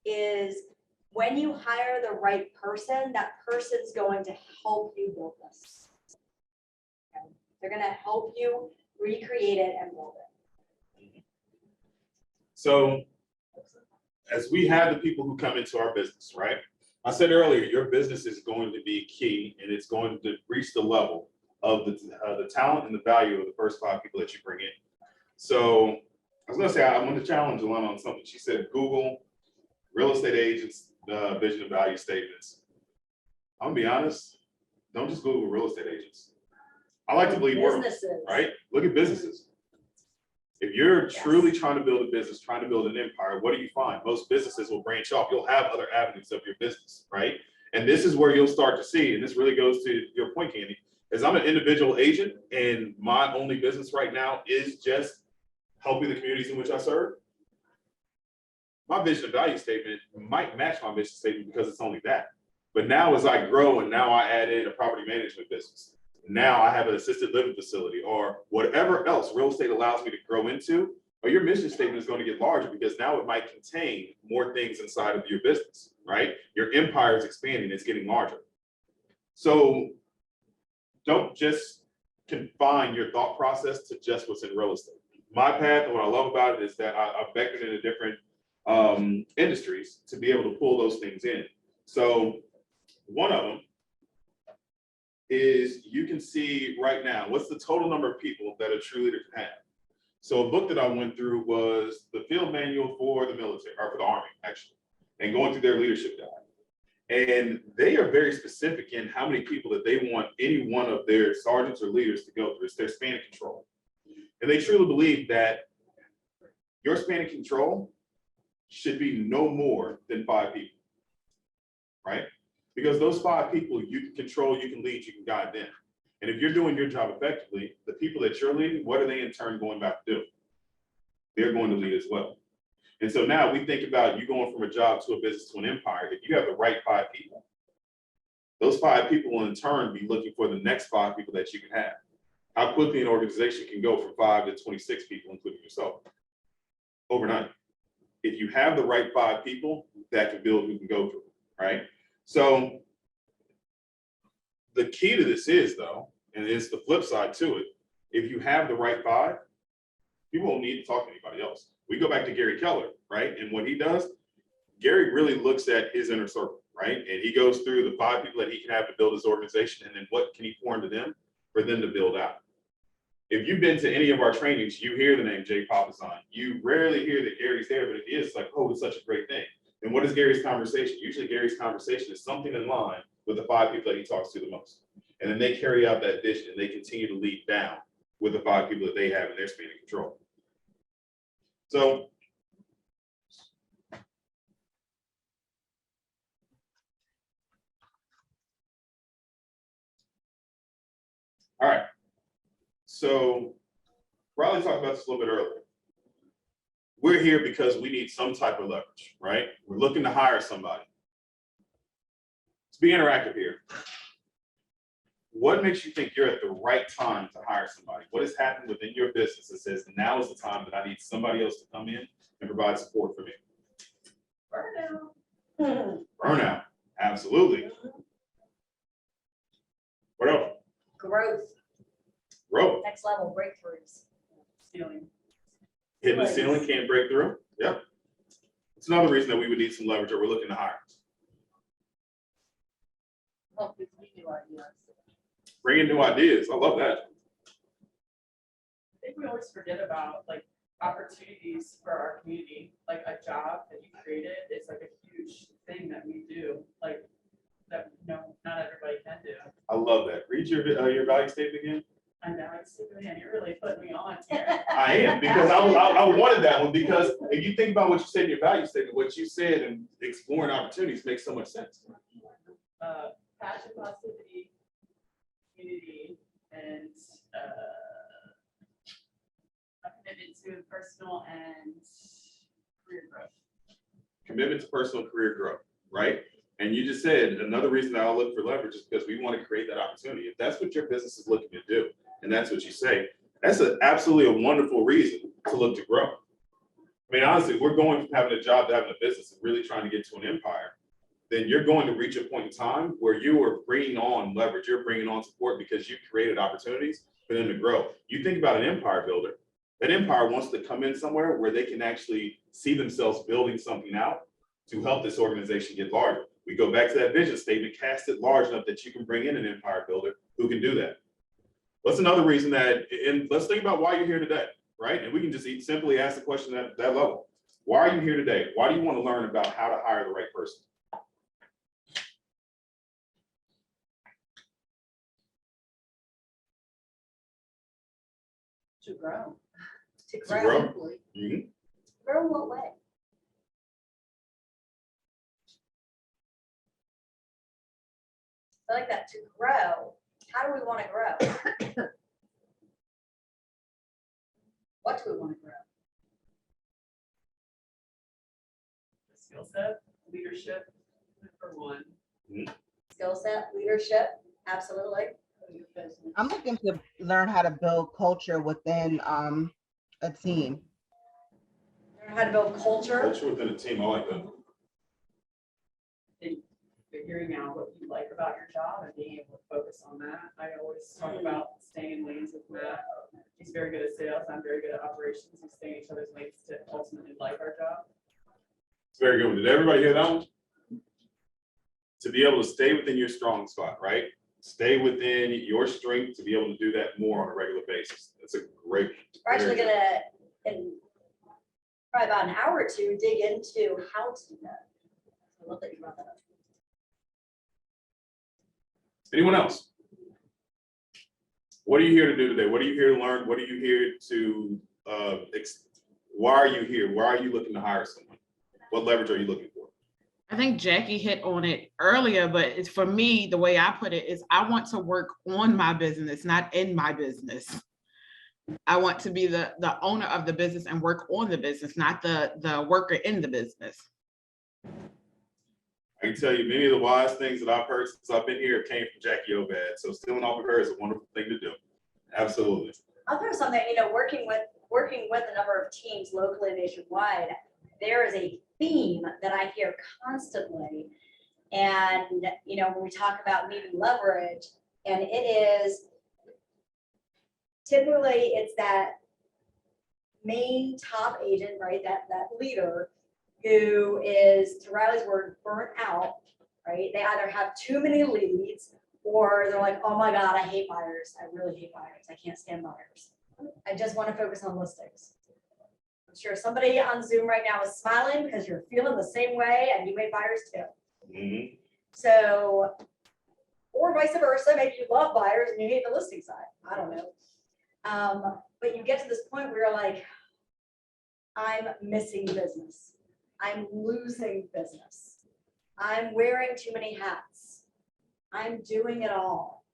Is when you hire the right person, that person's going to help you build this. Okay? They're going to help you recreate it and build it. So as we have the people who come into our business, right? I said earlier, your business is going to be key and it's going to reach the level of the talent and the value of the first 5 people that you bring in. So I was going to say, I'm going to challenge Alana on something. She said, Google real estate agents, vision and value statements. I'm gonna be honest, don't just Google real estate agents. I like to believe Businesses. right? Look at businesses. If you're truly trying to build a business, trying to build an empire, what do you find? Most businesses will branch off. You'll have other avenues of your business, right? And this is where you'll start to see, and this really goes to your point, Candy, is I'm an individual agent and my only business right now is just helping the communities in which I serve. my vision and value statement might match my mission statement because it's only that. But now as I grow and now I add in a property management business, now I have an assisted living facility or whatever else real estate allows me to grow into, or your mission statement is going to get larger because now it might contain more things inside of your business, right? Your empire is expanding, it's getting larger. So don't just confine your thought process to just what's in real estate. My path and what I love about it is that I've vectored into different industries to be able to pull those things in. So one of them is you can see right now, what's the total number of people that a true leader can have? So a book that I went through was the field manual for the military, or for the Army, actually, and going through their leadership guide. And they are very specific in how many people that they want any one of their sergeants or leaders to go through. It's their span of control. And they truly believe that your span of control should be no more than 5 people, right? Because those 5 people you can control, you can lead, you can guide them. And if you're doing your job effectively, the people that you're leading, what are they in turn going back to do? They're going to lead as well. And so now we think about you going from a job to a business to an empire. If you have the right 5 people, those 5 people will in turn be looking for the next 5 people that you can have. How quickly an organization can go from 5 to 26 people, including yourself, overnight. If you have the right 5 people, that can build who can go through, right? So the key to this is, though, and it's the flip side to it, if you have the right 5, people won't need to talk to anybody else. We go back to Gary Keller, right? And what he does, Gary really looks at his inner circle, right? And he goes through the 5 people that he can have to build his organization, and then what can he pour into them for them to build out. If you've been to any of our trainings, you hear the name Jay Papasan. You rarely hear that Gary's there, but it is like, oh, it's such a great thing. And what is Gary's conversation? Usually Gary's conversation is something in line with the 5 people that he talks to the most. And then they carry out that vision and they continue to lead down with the 5 people that they have in their span of control. So all right. So Riley talked about this a little bit earlier. We're here because we need some type of leverage, right? We're looking to hire somebody. Let's be interactive here. What makes you think you're at the right time to hire somebody? What has happened within your business that says now is the time that I need somebody else to come in and provide support for me? Burnout. Burnout, absolutely. What else? Growth, Growth. next level breakthroughs. Ceiling. Hitting the ceiling, can't break through. Yep. It's another reason that we would need some leverage or we're looking to hire. Help with new ideas. Bring in new ideas. I love that. I think we always forget about like opportunities for our community, like a job that you created is like a huge thing that we do, like that, you know, not everybody can do. I love that. Read your value statement again. I know, it's, man, you're really putting me on here. I am, because I wanted that one, because if you think about what you said in your value statement, what you said and exploring opportunities makes so much sense. Passion, positivity, community, and a commitment to personal and career growth. Commitment to personal career growth, right? And you just said another reason that I'll look for leverage is because we want to create that opportunity. If that's what your business is looking to do, and that's what you say, that's absolutely a wonderful reason to look to grow. I mean, honestly, if we're going from having a job to having a business and really trying to get to an empire, then you're going to reach a point in time where you are bringing on leverage, you're bringing on support because you created opportunities for them to grow. You think about an empire builder, that empire wants to come in somewhere where they can actually see themselves building something out to help this organization get larger. We go back to that vision statement, cast it large enough that you can bring in an empire builder who can do that. What's another reason that, and let's think about why you're here today, right? And we can just simply ask the question at that level. Why are you here today? Why do you want to learn about how to hire the right person? To grow. To To grow. grow. Simply. Mhm. Grow in what way? I like that, to grow. How do we want to grow? What do we want to grow? skill set, leadership, for one. Skill set, leadership, absolutely. I'm looking to learn how to build culture within a team. Learn how to build culture. Culture within a team, I like that. And figuring out what you like about your job and being able to focus on that. I always talk about staying in lanes with Matt. He's very good at sales. I'm very good at operations. We stay in each other's lanes to ultimately like our job. It's very good. Did everybody hear that one? To be able to stay within your strong spot, right? Stay within your strength to be able to do that more on a regular basis. That's a great. We're actually very gonna, in probably about an hour or two, dig into how to do that. I love that you brought that up. Anyone else? What are you here to do today? What are you here to learn? What are you here to, why are you here? Why are you looking to hire someone? What leverage are you looking for? I think Jackie hit on it earlier, but it's for me, the way I put it is I want to work on my business, not in my business. I want to be the owner of the business and work on the business, not the worker in the business. I can tell you many of the wise things that I've heard since I've been here came from Jackie Obad. So stealing off of her is a wonderful thing to do. Absolutely. I'll throw something, you know, working with a number of teams locally and nationwide, there is a theme that I hear constantly. And, you know, when we talk about needing leverage, and it is typically it's that main top agent, right? That leader who is, to Riley's word, burnt out, right? They either have too many leads or they're like, oh my God, I hate buyers. I really hate buyers. I can't stand buyers. I just want to focus on listings. I'm sure somebody on Zoom right now is smiling because you're feeling the same way and you hate buyers too. Mm-hmm. So, or vice versa, maybe you love buyers and you hate the listing side. I don't know. But you get to this point where you're like, I'm missing business. I'm losing business. I'm wearing too many hats. I'm doing it all,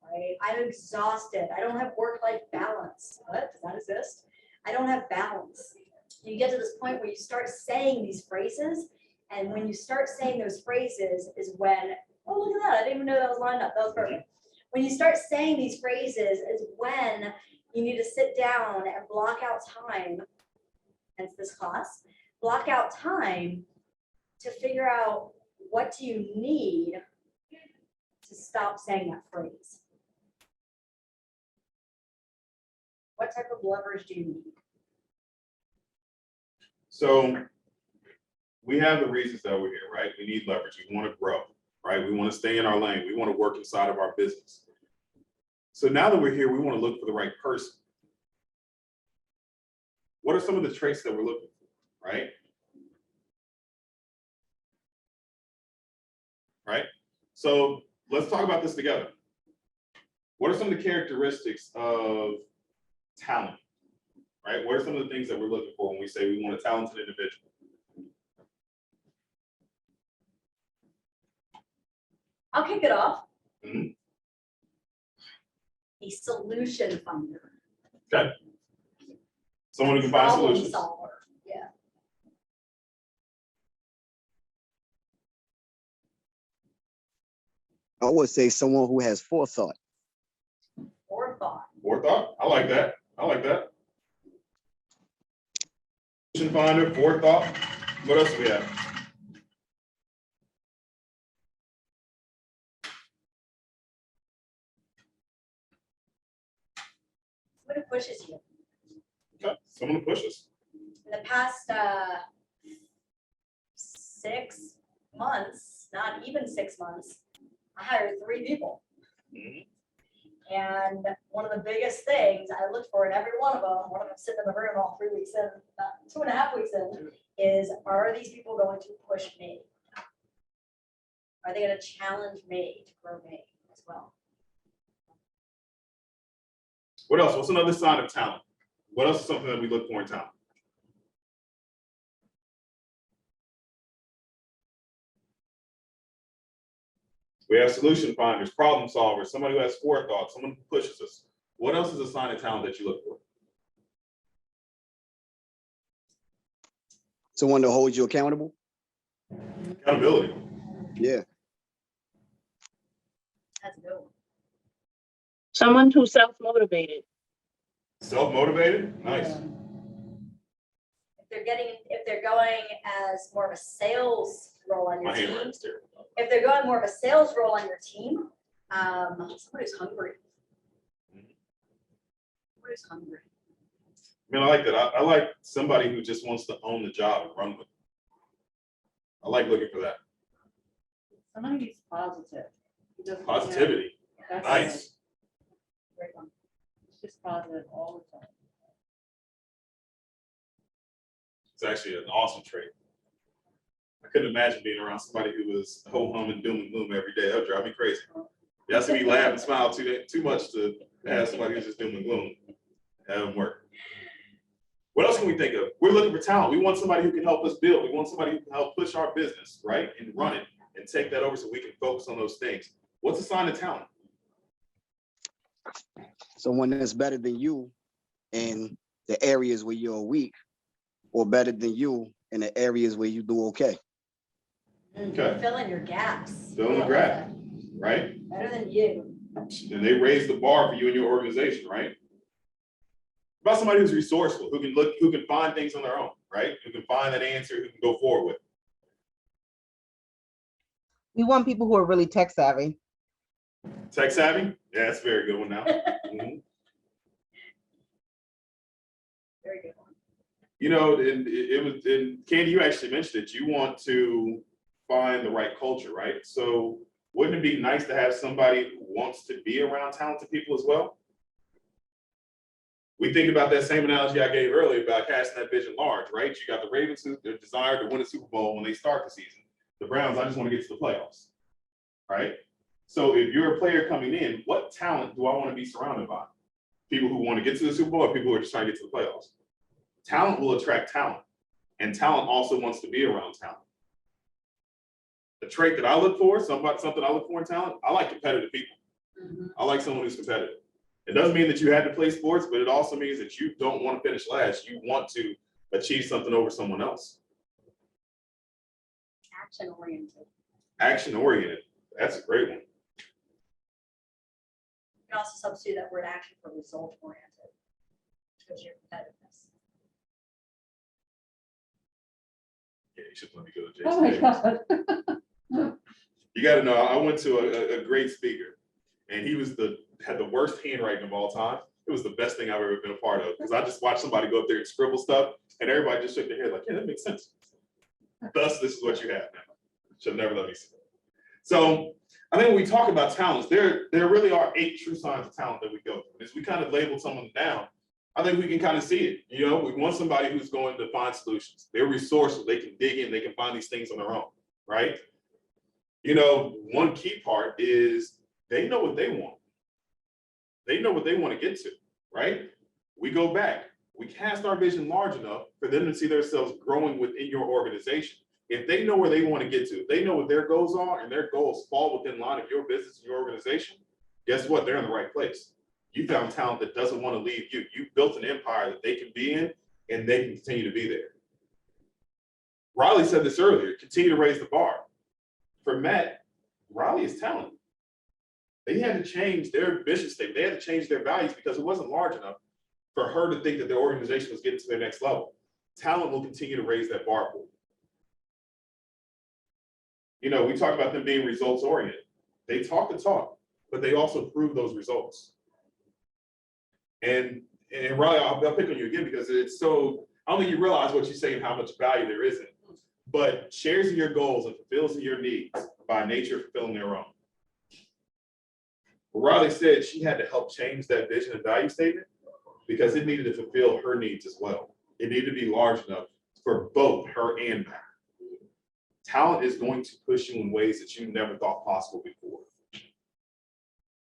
right? I'm exhausted. I don't have work-life balance. What? Does that exist? I don't have balance. You get to this point where you start saying these phrases, and when you start saying those phrases is when, oh, look at that. I didn't even know that was lined up. That was perfect. When you start saying these phrases is when you need to sit down and block out time, hence this class, block out time to figure out what do you need to stop saying that phrase. What type of leverage do you need? So we have the reasons that we're here, right? We need leverage. We want to grow, right? We want to stay in our lane. We want to work inside of our business. So now that we're here, we want to look for the right person. What are some of the traits that we're looking for, right? Right? So let's talk about this together. What are some of the characteristics of talent, right? What are some of the things that we're looking for when we say we want a talented individual? I'll kick it off. Mhm. A solution finder. Okay. Someone who can find Problem solutions. solver. Yeah. I would say someone who has forethought. Forethought. Forethought. I like that. I like that. Solution finder, forethought. What else do we have? What it pushes you? Okay. Someone who pushes. In the past 6 months, not even 6 months, I hired 3 people. Mhm. And one of the biggest things I looked for in every one of them sitting in the room all 3 weeks in, 2.5 weeks in, is are these people going to push me? Are they going to challenge me to grow me as well? What else? What's another sign of talent? What else is something that we look for in talent? We have solution finders, problem solvers, somebody who has forethought, someone who pushes us. What else is a sign of talent that you look for? Someone to hold you accountable. Accountability. Yeah. That's a good one. Someone who's self-motivated. Self-motivated, nice. If they're going as more of a sales role on your My team, handwriting's terrible. if they're going more of a sales role on your team, somebody who's hungry. Somebody who's hungry. I mean, I like that. I like somebody who just wants to own the job and run with it. I like looking for that. Somebody who's positive. Who doesn't, Positivity, that's nice. a great one. It's just positive all the time. It's actually an awesome trait. I couldn't imagine being around somebody who was ho-hum and doom and gloom every day. That would drive me crazy. You have to be laugh and smile too much to have somebody who's just doom and gloom. That doesn't work. What else can we think of? We're looking for talent. We want somebody who can help us build. We want somebody who can help push our business, right? And run it and take that over so we can focus on those things. What's a sign of talent? Someone that's better than you in the areas where you're weak, or better than you in the areas where you do okay. Okay. Fill in your gaps. Fill in the gap, right? Better than you. And they raise the bar for you and your organization, right? About somebody who's resourceful, who can find things on their own, right? Who can find that answer, who can go forward with. We want people who are really tech savvy. Tech savvy? Yeah, that's a very good one now. Mhm. Very good one. You know, and Candy, you actually mentioned it. You want to find the right culture, right? So wouldn't it be nice to have somebody who wants to be around talented people as well? We think about that same analogy I gave earlier about casting that vision large, right? You got the Ravens who desire to win a Super Bowl when they start the season. The Browns, I just want to get to the playoffs, right? So if you're a player coming in, what talent do I want to be surrounded by? People who want to get to the Super Bowl or people who are just trying to get to the playoffs? Talent will attract talent, and talent also wants to be around talent. The trait that I look for, something I look for in talent, I like competitive people. I like someone who's competitive. It doesn't mean that you had to play sports, but it also means that you don't want to finish last. You want to achieve something over someone else. Action oriented. Action oriented. That's a great one. You can also substitute that word action for result oriented. Because your competitiveness. Yeah, you should let me go to Jason. Oh my Davis. God. You got to know, I went to a great speaker, and he had the worst handwriting of all time. It was the best thing I've ever been a part of, because I just watched somebody go up there and scribble stuff, and everybody just shook their head like, yeah, that makes sense. Thus, this is what you have now. Should never let me see that. So I think when we talk about talents, there really are 8 true signs of talent that we go through. As we kind of label someone down, I think we can kind of see it. You know, we want somebody who's going to find solutions. They're resourceful. They can dig in. They can find these things on their own, right? You know, one key part is they know what they want. They know what they want to get to, right? We go back. We cast our vision large enough for them to see themselves growing within your organization. If they know where they want to get to, if they know what their goals are and their goals fall within line of your business and your organization, guess what? They're in the right place. You found talent that doesn't want to leave you. You built an empire that they can be in and they can continue to be there. Riley said this earlier, continue to raise the bar. For Matt, Riley is talented. They had to change their mission statement. They had to change their values because it wasn't large enough for her to think that their organization was getting to their next level. Talent will continue to raise that bar for them. You know, we talk about them being results oriented. They talk the talk, but they also prove those results. And Riley, I'll pick on you again because it's so, I don't think you realize what you say and how much value there is in it. But shares in your goals and fulfills your needs by nature fulfilling their own. Riley said she had to help change that vision and value statement because it needed to fulfill her needs as well. It needed to be large enough for both her and Matt. Talent is going to push you in ways that you never thought possible before.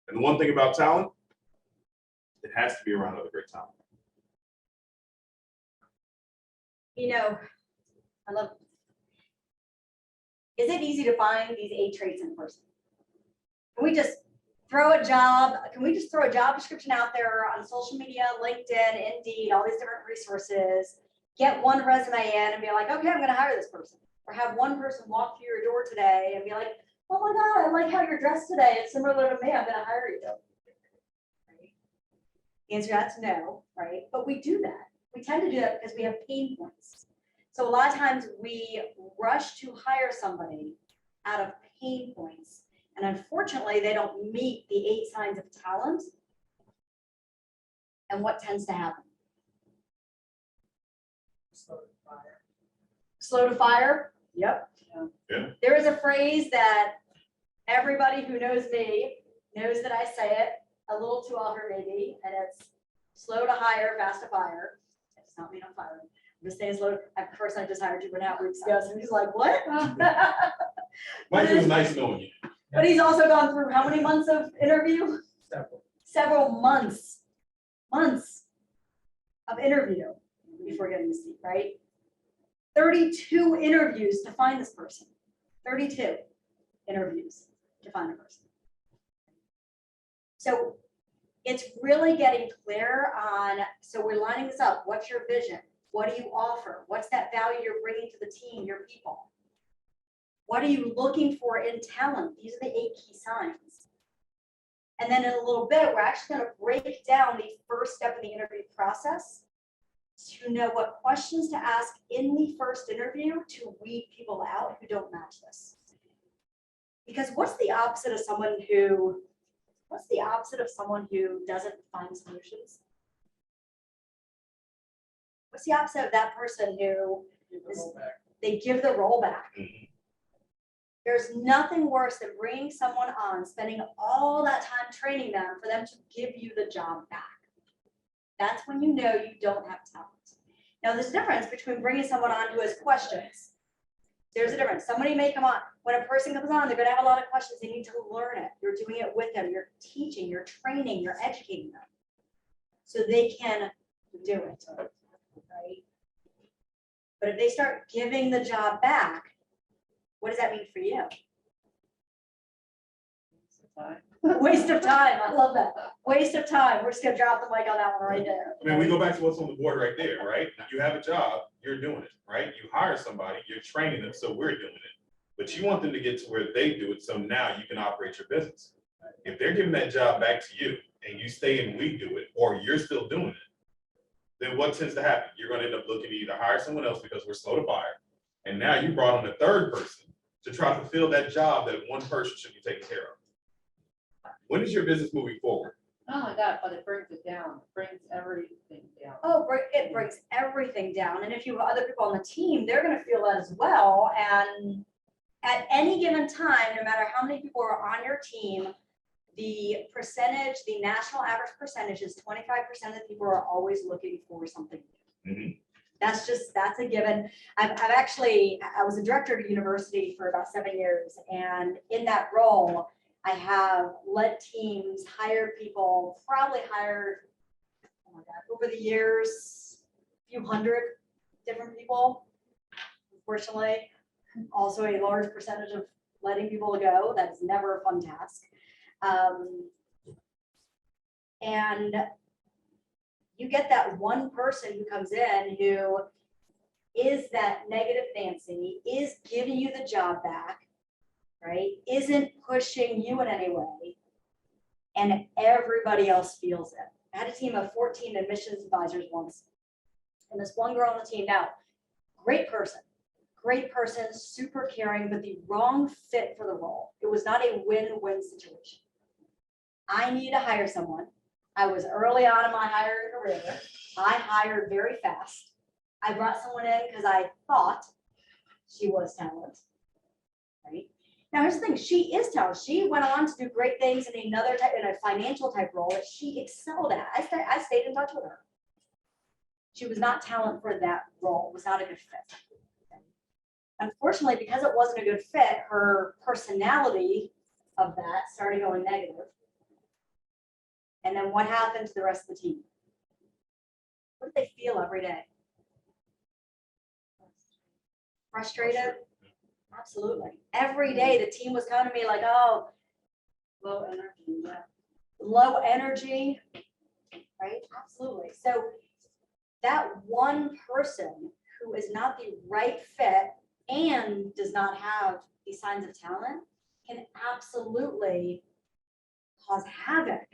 And the one thing about talent, it has to be around other great talent. You know, I love, is it easy to find these 8 traits in person? Can we just throw a job description out there on social media, LinkedIn, Indeed, all these different resources, get one resume in and be like, okay, I'm gonna hire this person. Or have one person walk through your door today and be like, oh my God, I like how you're dressed today. It's similar to me. I'm gonna hire you. Right? The answer to that's no, right? But we do that. We tend to do that because we have pain points. So a lot of times we rush to hire somebody out of pain points. And unfortunately, they don't meet the 8 signs of talent. And what tends to happen? Slow to fire. Yep. Yeah. There is a phrase that everybody who knows me knows that I say it a little too often maybe, and it's slow to hire, fast to fire. It's not mean I'm firing. I'm just saying slow. At first, I just hired 2.5 weeks ago, so he's like, what? Mike, it was nice knowing you. But he's also gone through how many months of interview? Several months of interview before getting the seat, right? 32 interviews to find this person. 32 interviews to find a person. So it's really getting clear on, so we're lining this up. What's your vision? What do you offer? What's that value you're bringing to the team, your people? What are you looking for in talent? These are the 8 key signs. And then in a little bit, we're actually going to break down the first step in the interview process to know what questions to ask in the first interview to weed people out who don't match this. Because what's the opposite of someone who doesn't find solutions? What's the opposite of that person who they give the role back? There's nothing worse than bringing someone on, spending all that time training them for them to give you the job back. That's when you know you don't have talent. Now, there's a difference between bringing someone on who has questions. There's a difference. Somebody may come on. When a person comes on, they're going to have a lot of questions. They need to learn it. You're doing it with them. You're teaching, you're training, you're educating them so they can do it. Right? But if they start giving the job back, what does that mean for you? Waste of time. I love that. Waste of time. We're just gonna drop the mic on that one right there. I mean, we go back to what's on the board right there, right? You have a job, you're doing it, right? You hire somebody, you're training them, so we're doing it. But you want them to get to where they do it, so now you can operate your business. If they're giving that job back to you and you stay and we do it, or you're still doing it, then what tends to happen? You're gonna end up looking to either hire someone else because we're slow to fire. And now you brought on a third person to try to fill that job that one person should be taking care of. When is your business moving forward? Not only that, but it brings it down, it brings everything down. Oh, it brings everything down. And if you have other people on the team, they're gonna feel that as well. And at any given time, no matter how many people are on your team, the percentage, the national average percentage is 25% of the people are always looking for something new. Mm-hmm. That's a given. I was a director at a university for about 7 years. And in that role, I have led teams, hired people, probably hired, oh my God, over the years, a few hundred different people. Unfortunately, also a large percentage of letting people go. That is never a fun task. And you get that one person who comes in who is that negative Nancy, is giving you the job back, right? Isn't pushing you in any way, and everybody else feels it. I had a team of 14 admissions advisors once, and this one girl on the team, now, great person, super caring, but the wrong fit for the role. It was not a win-win situation. I needed to hire someone. I was early on in my hiring career. I hired very fast. I brought someone in because I thought she was talented, right? Now, here's the thing, she is talented. She went on to do great things in a financial type role that she excelled at. I stayed in touch with her. She was not talent for that role, was not a good fit. Unfortunately, because it wasn't a good fit, her personality of that started going negative. And then what happened to the rest of the team? What did they feel every day? Frustrated? Absolutely. Every day the team was coming to me like, oh, low energy, yeah. Low energy, right? Absolutely. So that one person who is not the right fit and does not have these signs of talent can absolutely cause havoc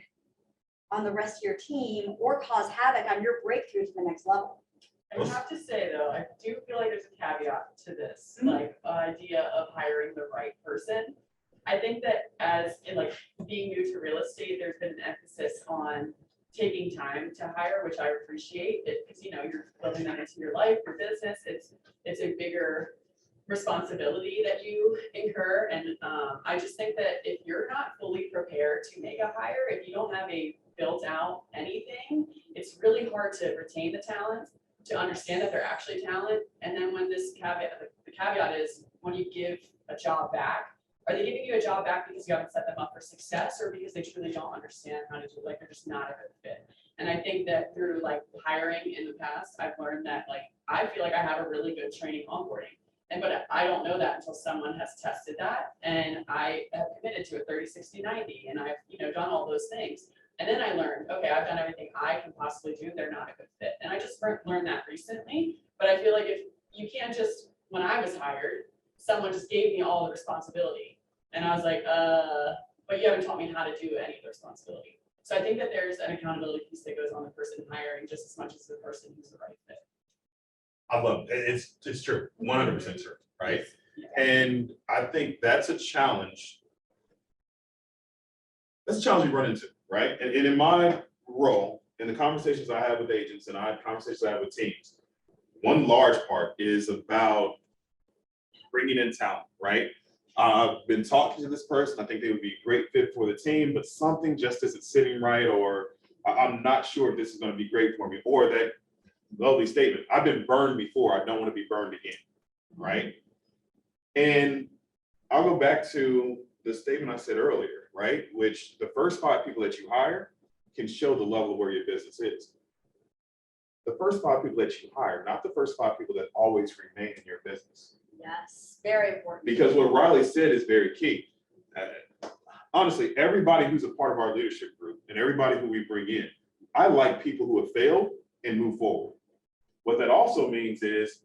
on the rest of your team or cause havoc on your breakthrough to the next level. I have to say though, I do feel like there's a caveat to this, like idea of hiring the right person. I think that as in like being new to real estate, there's been an emphasis on taking time to hire, which I appreciate it, because you know, you're building that into your life, your business, it's a bigger responsibility that you incur. And I just think that if you're not fully prepared to make a hire, if you don't have a built out anything, it's really hard to retain the talent, to understand that they're actually talent. And then when this caveat, the caveat is when you give a job back, are they giving you a job back because you haven't set them up for success, or because they truly don't understand how to do, like they're just not a good fit? And I think that through like hiring in the past, I've learned that like, I feel like I have a really good training onboarding. But I don't know that until someone has tested that. And I have committed to a 30, 60, 90, and I've, you know, done all those things. And then I learned, okay, I've done everything I can possibly do. They're not a good fit. And I just learned that recently. But I feel like if you can't just, when I was hired, someone just gave me all the responsibility. And I was like, but you haven't taught me how to do any of the responsibility. So I think that there's an accountability piece that goes on the person hiring just as much as the person who's the right fit. I love it. It's true, 100% true, right? And I think that's a challenge. That's a challenge we run into, right? And in my role, in the conversations I have with agents and conversations I have with teams, one large part is about bringing in talent, right? I've been talking to this person. I think they would be a great fit for the team, but something just isn't sitting right, or I'm not sure if this is going to be great for me, or that lovely statement, I've been burned before, I don't want to be burned again, right? And I'll go back to the statement I said earlier, right? Which the first 5 people that you hire can show the level of where your business is. The first 5 people that you hire, not the first 5 people that always remain in your business. Yes, very important. Because what Riley said is very key. Honestly, everybody who's a part of our leadership group and everybody who we bring in, I like people who have failed and move forward. What that also means is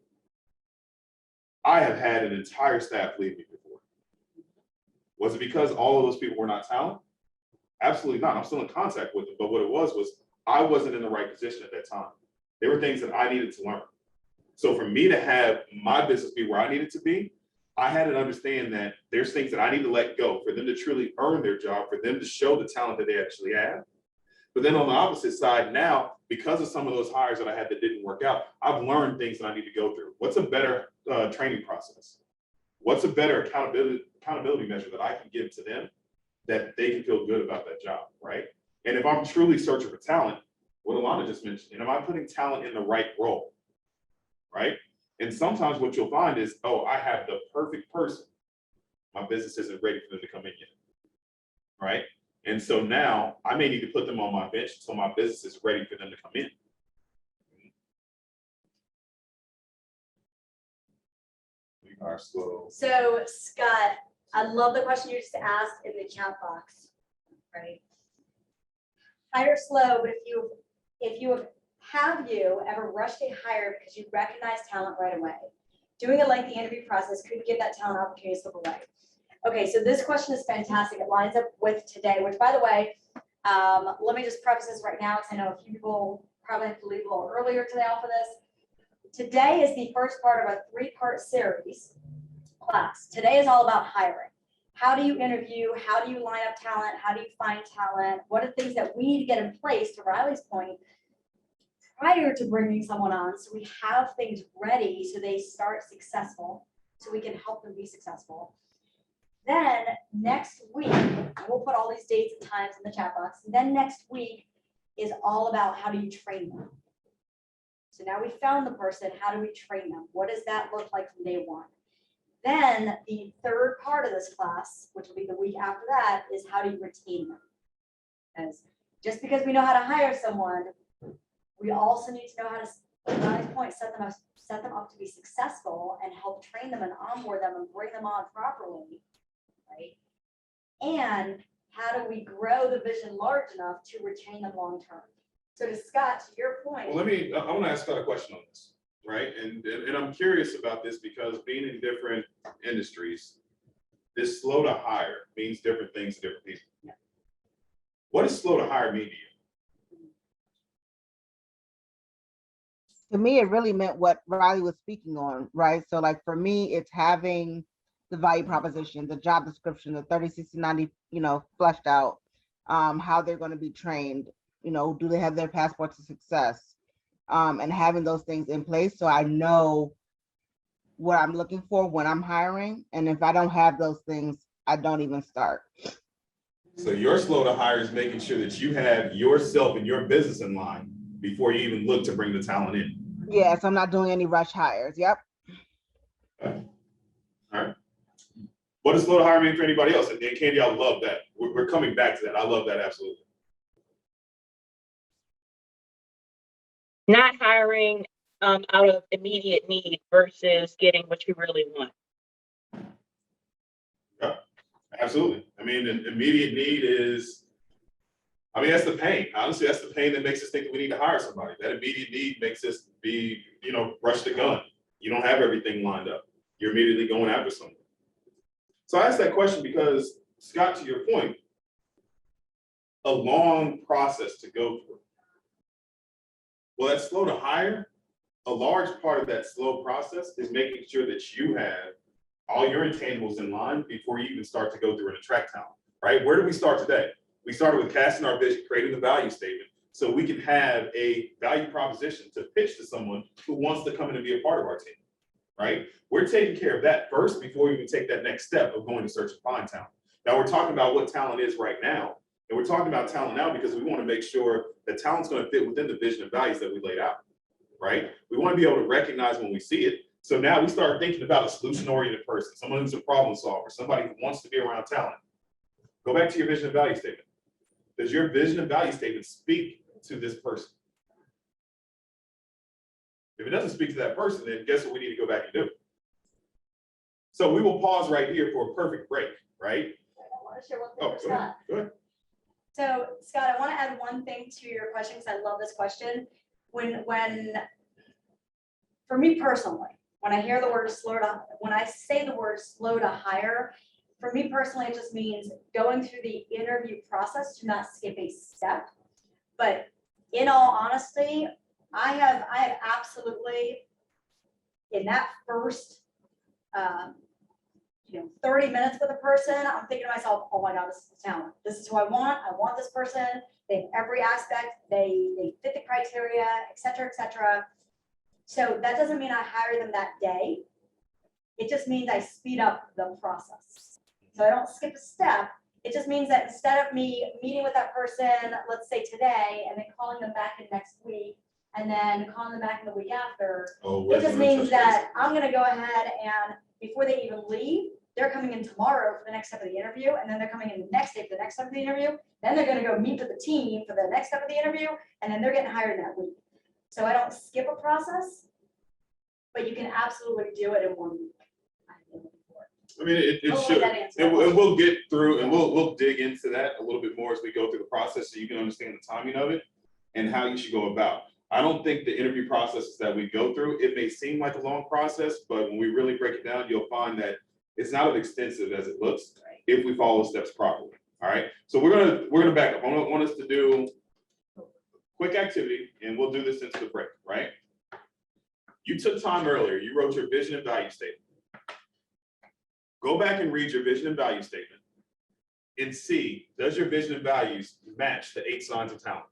I have had an entire staff leave me before. Was it because all of those people were not talent? Absolutely not. I'm still in contact with them, but what it was I wasn't in the right position at that time. There were things that I needed to learn. So for me to have my business be where I needed to be, I had to understand that there's things that I need to let go for them to truly earn their job, for them to show the talent that they actually have. But then on the opposite side now, because of some of those hires that I had that didn't work out, I've learned things that I need to go through. What's a better training process? What's a better accountability measure that I can give to them that they can feel good about that job, right? And if I'm truly searching for talent, what Alana just mentioned, and am I putting talent in the right role, right? And sometimes what you'll find is, oh, I have the perfect person. My business isn't ready for them to come in yet, right? And so now I may need to put them on my bench until my business is ready for them to come in. We are slow. So Scott, I love the question you just asked in the chat box, right? Hire slow, but if you ever rushed a hire because you recognize talent right away? Doing a lengthy interview process could give that talent opportunity to slip away. Okay, so this question is fantastic. It lines up with today, which by the way, let me just preface this right now because I know a few people probably have to leave a little earlier today off of this. Today is the first part of a 3-part series class. Today is all about hiring. How do you interview? How do you line up talent? How do you find talent? What are things that we need to get in place, to Riley's point, prior to bringing someone on, so we have things ready so they start successful, so we can help them be successful. Then next week, we'll put all these dates and times in the chat box. And then next week is all about how do you train them. So now we found the person, how do we train them? What does that look like from day one? Then the third part of this class, which will be the week after that, is how do you retain them? Because just because we know how to hire someone, we also need to know how to, at this point, set them up to be successful and help train them and onboard them and bring them on properly, right? And how do we grow the vision large enough to retain them long term? So to Scott, to your point. Well, I want to ask Scott a question on this. right? And I'm curious about this because being in different industries, this slow to hire means different things to different people. What does slow to hire mean to you? To me, it really meant what Riley was speaking on, right? So like for me, it's having the value proposition, the job description, the 30, 60, 90, fleshed out, how they're going to be trained, do they have their passport to success, and having those things in place. So I know what I'm looking for when I'm hiring. And if I don't have those things, I don't even start. So your slow to hire is making sure that you have yourself and your business in line before you even look to bring the talent in. Yes, I'm not doing any rush hires. Yep. Okay. All right. What does slow to hire mean for anybody else? And Candy, I love that. We're coming back to that. I love that, absolutely. Not hiring out of immediate need versus getting what you really want. Yeah, absolutely. I mean, an immediate need is, that's the pain. Honestly, that's the pain that makes us think that we need to hire somebody. That immediate need makes us be, rush the gun. You don't have everything lined up. You're immediately going after someone. So I asked that question because, Scott, to your point, a long process to go through. Well, that's slow to hire. A large part of that slow process is making sure that you have all your intangibles in line before you even start to go through and attract talent, right? Where did we start today? We started with casting our vision, creating the value statement, so we can have a value proposition to pitch to someone who wants to come in and be a part of our team, right? We're taking care of that first before we even take that next step of going to search and find talent. Now we're talking about what talent is right now. And we're talking about talent now because we want to make sure that talent's going to fit within the vision and values that we laid out, right? We want to be able to recognize when we see it. So now we start thinking about a solution-oriented person, someone who's a problem solver, somebody who wants to be around talent. Go back to your vision and value statement. Does your vision and value statement speak to this person? If it doesn't speak to that person, then guess what we need to go back and do? So we will pause right here for a perfect break, right? I want to share one thing Oh, with go ahead. Scott. Go ahead. So Scott, I want to add one thing to your question because I love this question. When for me personally, when I hear the word when I say the word slow to hire, for me personally, it just means going through the interview process to not skip a step. But in all honesty, I have absolutely, in that first 30 minutes with a person, I'm thinking to myself, oh my God, this is the talent. This is who I want. I want this person. They have every aspect. They fit the criteria, et cetera, et cetera. So that doesn't mean I hire them that day. It just means I speed up the process. So I don't skip a step. It just means that instead of me meeting with that person, let's say today, and then calling them back in next week, and then calling them back in the week after, it just means that I'm going to go ahead and before they even leave, they're coming in tomorrow for the next step of the interview, and then they're coming in the next day for the next step of the interview. Then they're going to go meet with the team for the next step of the interview, and then they're getting hired that week. So I don't skip a process, but you can absolutely do it in 1 week. I mean, it Hopefully should, that answers and that question. we'll get through, and we'll dig into that a little bit more as we go through the process, so you can understand the timing of it and how you should go about. I don't think the interview processes that we go through, it may seem like a long process, but when we really break it down, you'll find that it's not as extensive as it looks if we follow steps properly. All right. So we're gonna back up. I want us to do a quick activity, and we'll do this into the break. Right. You took time earlier. You wrote your vision and value statement. Go back and read your vision and value statement, and see, does your vision and values match the 8 signs of talent?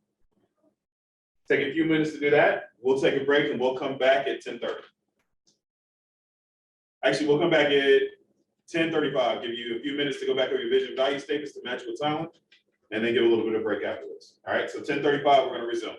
Take a few minutes to do that. We'll take a break and we'll come back at 10:30. Actually, we'll come back at 10:35. Give you a few minutes to go back over your vision and value statements to match with talent, and then give a little bit of break afterwards. All right, so 10:35, we're going to resume.